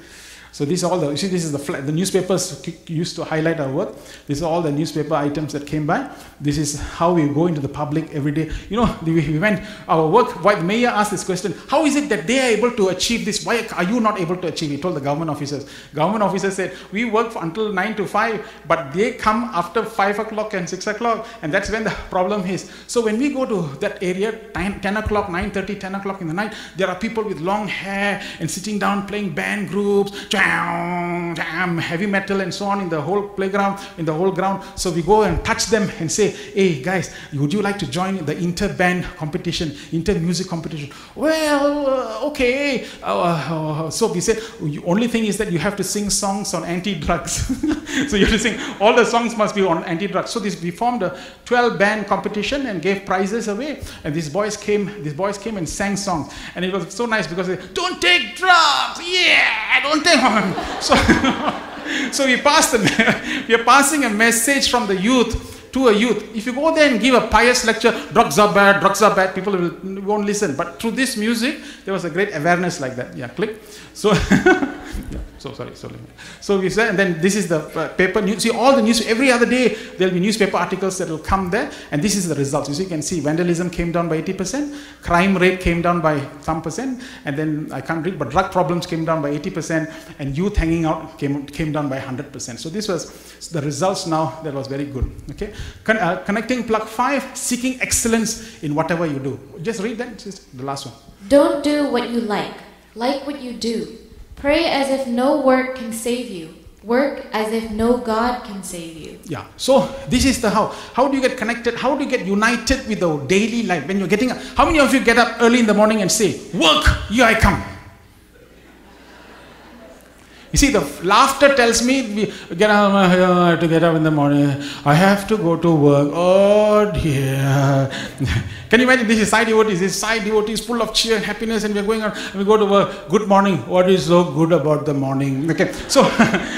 So these are all the, you see, this is the newspapers used to highlight our work. These are all the newspaper items that came by. This is how we go into the public every day. You know, we went, our work, why the mayor asked this question, how is it that they are able to achieve this? Why are you not able to achieve? He told the government officers. Government officers said, we work until 9 to 5, but they come after 5 o'clock and 6 o'clock, and that's when the problem is. So when we go to that area, 10 o'clock, 9:30, 10 o'clock in the night, there are people with long hair and sitting down playing band groups, heavy metal and so on in the whole playground, in the whole ground. So we go and touch them and say, hey guys, would you like to join the inter-band competition, inter-music competition? Well, okay. So we said, only thing is that you have to sing songs on anti-drugs. So you have to sing, all the songs must be on anti-drugs. So we formed a 12-band competition and gave prizes away. And these boys came and sang songs. And it was so nice because they, don't take drugs, yeah, don't take one. So we are passing a message from the youth to a youth. If you go there and give a pious lecture, drugs are bad, people won't listen. But through this music, there was a great awareness like that. Yeah, click. So, yeah, so sorry. So we said, and then this is the paper news. See, all the news, every other day, there'll be newspaper articles that will come there, and this is the results. You can see vandalism came down by 80%, crime rate came down by some percent, and then I can't read, but drug problems came down by 80%, and youth hanging out came down by 100%. So this was the results now. That was very good. Okay, connecting plug 5, seeking excellence in whatever you do. Just read that. Just the last one. Don't do what you like what you do. Pray as if no work can save you. Work as if no God can save you. Yeah. So this is the how. How do you get connected? How do you get united with the daily life? When you're getting up, how many of you get up early in the morning and say, "Work, here I come"? You see, the laughter tells me we get up, I have to get up in the morning. I have to go to work. Oh dear. Can you imagine? This is side devotees. This side devotees full of cheer and happiness, and we're going on. We go to work. Good morning. What is so good about the morning? Okay. So,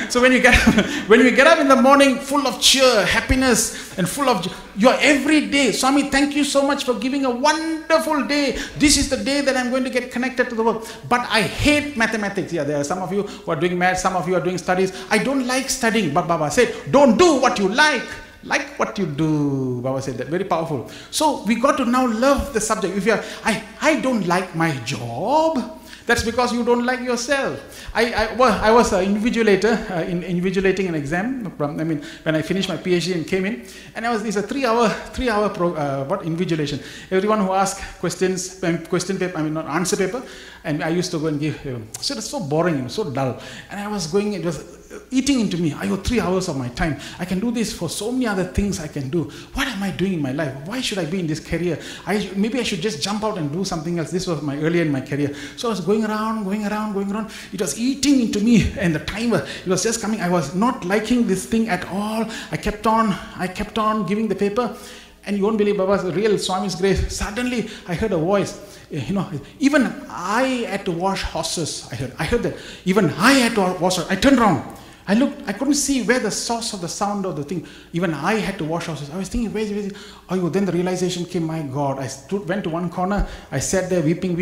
so when we get up in the morning, full of cheer, happiness, and full of your every day. Swami, thank you so much for giving a wonderful day. This is the day that I'm going to get connected to the work. But I hate mathematics. Yeah, there are some of you who are doing math. Some of you are doing studies. I don't like studying. But Baba said, don't do what you like. Like what you do. Baba said that. Very powerful. So we got to now love the subject. If you are, I don't like my job. That's because you don't like yourself. I was an invigilator, invigilating an exam. When I finished my PhD and came in, and it's a 3-hour invigilation. Everyone who asked questions, question paper, not answer paper, and I used to go and give. So it's so boring, so dull, and I was going. It was eating into me. I got 3 hours of my time. I can do this for so many other things I can do. What am I doing in my life? Why should I be in this career? Maybe I should just jump out and do something else. This was earlier in my career. So I was going around. It was eating into me, and the timer, it was just coming. I was not liking this thing at all. I kept on giving the paper, and you won't believe Baba's real Swami's grace. Suddenly, I heard a voice. Even I had to wash horses. I heard that. Even I had to wash horses. I turned around. I looked, I couldn't see where the source of the sound of the thing. Even I had to wash horses. I was thinking, where is it? Oh, then the realization came, my God. I went to one corner. I sat there weeping,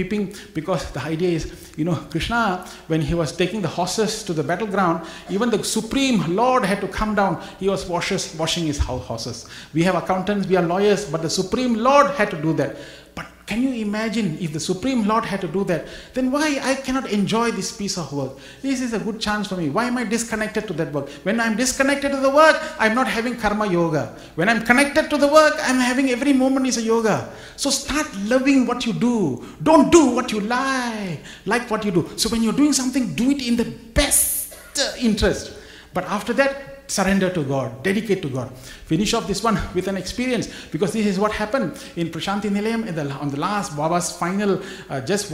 because the idea is, Krishna, when he was taking the horses to the battleground, even the Supreme Lord had to come down. He was washing his horses. We have accountants, we are lawyers, but the Supreme Lord had to do that. But can you imagine if the Supreme Lord had to do that, then why I cannot enjoy this piece of work? This is a good chance for me. Why am I disconnected to that work? When I'm disconnected to the work, I'm not having karma yoga. When I'm connected to the work, I'm having every moment is a yoga. So start loving what you do. Don't do what you like what you do. So when you're doing something, do it in the best interest. But after that, surrender to God, dedicate to God. Finish off this one with an experience, because this is what happened in Prashanti Nilayam on the last Baba's final, just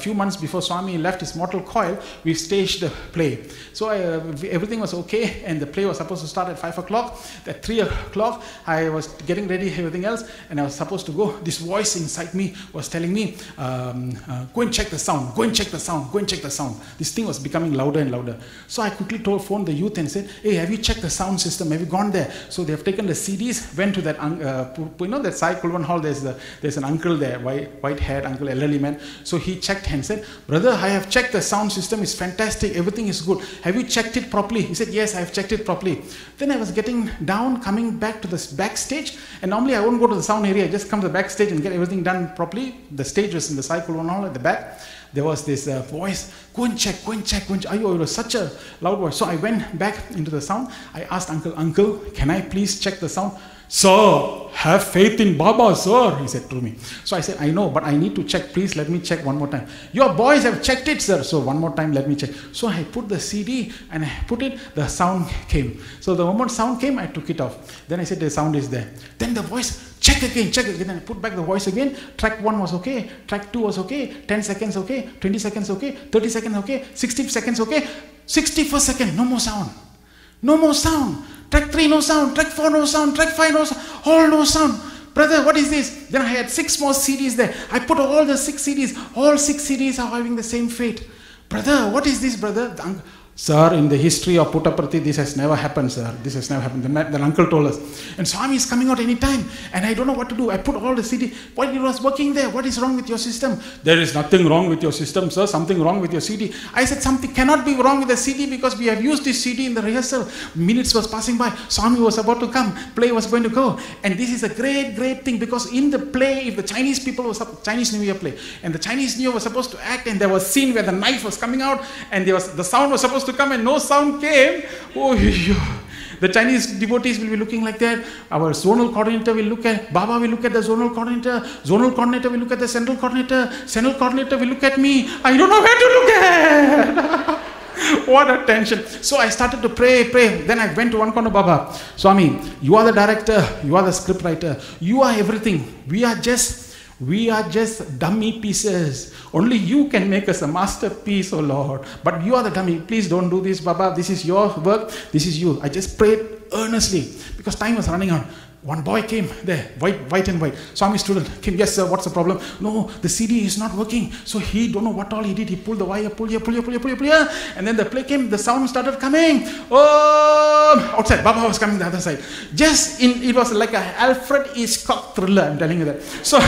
few months before Swami left his mortal coil, we staged the play. So everything was okay, and the play was supposed to start at 5 o'clock. At 3 o'clock, I was getting ready, everything else, and I was supposed to go. This voice inside me was telling me, go and check the sound, go and check the sound, go and check the sound. This thing was becoming louder and louder. So I quickly phoned the youth and said, hey, have you checked the sound system? Have you gone there? So they have taken the CDs, went to that, that Sai Kulwan Hall, there's an uncle there, white-haired uncle, elderly man. So he checked and said, brother, I have checked the sound system, it's fantastic, everything is good. Have you checked it properly? He said, yes, I have checked it properly. Then I was getting down, coming back to the backstage, and normally I won't go to the sound area, I just come to the backstage and get everything done properly. The stage was in the Sai Kulwan Hall at the back. There was this voice, go and check, go and check, go and check. It was such a loud voice. So I went back into the sound. I asked Uncle, can I please check the sound? Sir, have faith in Baba, sir, he said to me. So I said, I know, but I need to check. Please let me check one more time. Your boys have checked it, sir. So one more time, let me check. So I put the CD and I put it, the sound came. So the moment sound came, I took it off. Then I said, the sound is there. Then the voice, check again. Then I put back the voice again. Track 1 was okay. Track 2 was okay. 10 seconds okay. 20 seconds okay. 30 seconds okay. 60 seconds okay. 61st second, no more sound. No more sound. Track 3, no sound. Track 4, no sound. Track 5, no sound. All no sound. Brother, what is this? Then I had 6 more CDs there. I put all the 6 CDs. All 6 CDs are having the same fate. Brother, what is this, brother? Sir, in the history of Puttaparthi, this has never happened, sir. This has never happened. The uncle told us. And Swami is coming out any time. And I don't know what to do. I put all the CD. While it was working there, what is wrong with your system? There is nothing wrong with your system, sir. Something wrong with your CD. I said, something cannot be wrong with the CD because we have used this CD in the rehearsal. Minutes was passing by. Swami was about to come. Play was going to go. And this is a great, great thing because in the play, if the Chinese people was Chinese New Year play, and the Chinese New Year was supposed to act, and there was a scene where the knife was coming out, and the sound was supposed to come, and no sound came. Oh, the Chinese devotees will be looking like that. Our zonal coordinator will look at, Baba will look at the zonal coordinator. Zonal coordinator will look at the central coordinator. Central coordinator will look at me. I don't know where to look at. What a tension. So I started to pray. Then I went to one corner, Baba, Swami, you are the director, you are the script writer, you are everything. We are just dummy pieces. Only you can make us a masterpiece, oh Lord. But you are the dummy. Please don't do this, Baba. This is your work. This is you. I just prayed earnestly because time was running out. One boy came there, white and white. Swami student came, yes sir, what's the problem? No, the CD is not working. So he don't know what all he did. He pulled the wire, pull here. And then the play came, the sound started coming. Oh, outside, Baba was coming the other side. It was like a Alfred Hitchcock thriller, I'm telling you that. So,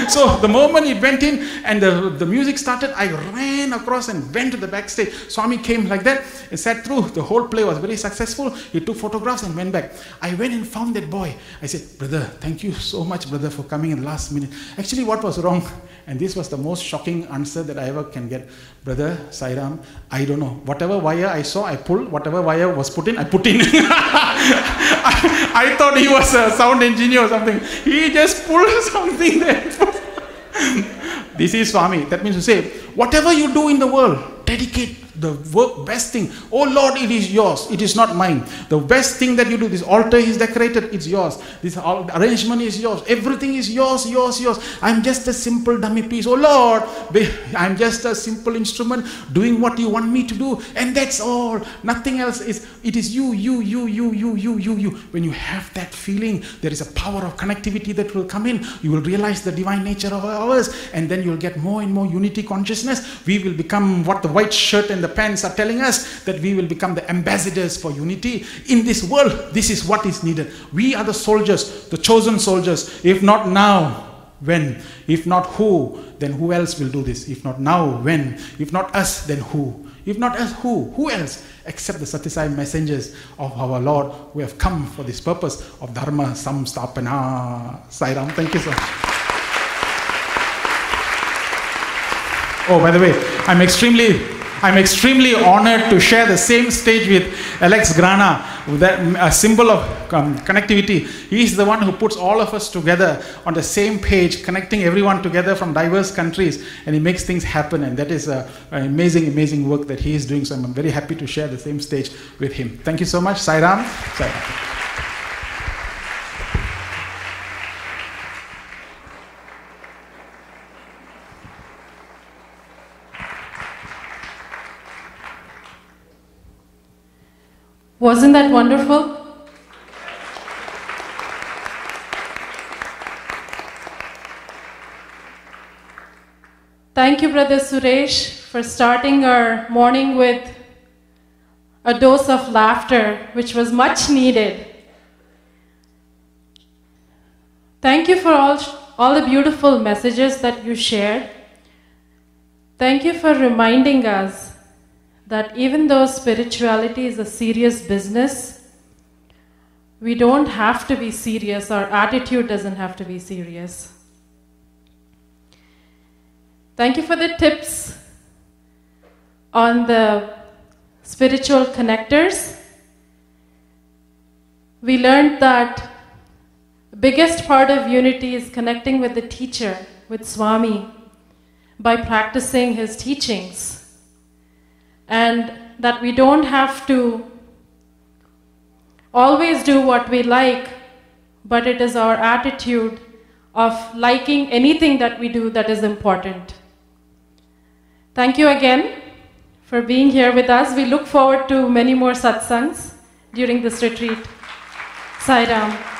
so the moment he went in and the music started, I ran across and went to the backstage. Swami came like that and sat through. The whole play was very successful. He took photographs and went back. I went and found that boy. I said, brother, thank you so much, brother, for coming in the last minute. Actually, what was wrong? And this was the most shocking answer that I ever can get. Brother, Sairam, I don't know. Whatever wire I saw, I pulled. Whatever wire was put in, I put in. I thought he was a sound engineer or something. He just pulled something there. This is Swami. That means to say, whatever you do in the world, dedicate the work, best thing. Oh Lord, it is yours. It is not mine. The best thing that you do, this altar is decorated, it's yours. This arrangement is yours. Everything is yours. I'm just a simple dummy piece. Oh Lord, I'm just a simple instrument doing what you want me to do. And that's all. Nothing else is. It is you. When you have that feeling, there is a power of connectivity that will come in. You will realize the divine nature of ours. And then you'll get more and more unity consciousness. We will become what the white shirt and the pants are telling us, that we will become the ambassadors for unity in this world. This is what is needed. We are the soldiers, the chosen soldiers. If not now, when? If not who, then who else will do this? If not now, when? If not us, then who? If not us, who? Who else? Except the Satisai messengers of our Lord who have come for this purpose of Dharma Samstapana. Sairam, thank you so much. Oh, by the way, I'm extremely honored to share the same stage with Alex Grana, a symbol of connectivity. He's the one who puts all of us together on the same page, connecting everyone together from diverse countries, and he makes things happen, and that is an amazing work that he is doing. So I'm very happy to share the same stage with him. Thank you so much. Sairam. Sairam. Wasn't that wonderful? Thank you, Brother Suresh, for starting our morning with a dose of laughter, which was much needed. Thank you for all the beautiful messages that you shared. Thank you for reminding us that even though spirituality is a serious business, we don't have to be serious. Our attitude doesn't have to be serious. Thank you for the tips on the spiritual connectors. We learned that the biggest part of unity is connecting with the teacher, with Swami, by practicing his teachings. And that we don't have to always do what we like, but it is our attitude of liking anything that we do that is important. Thank you again for being here with us. We look forward to many more satsangs during this retreat. Sai Ram.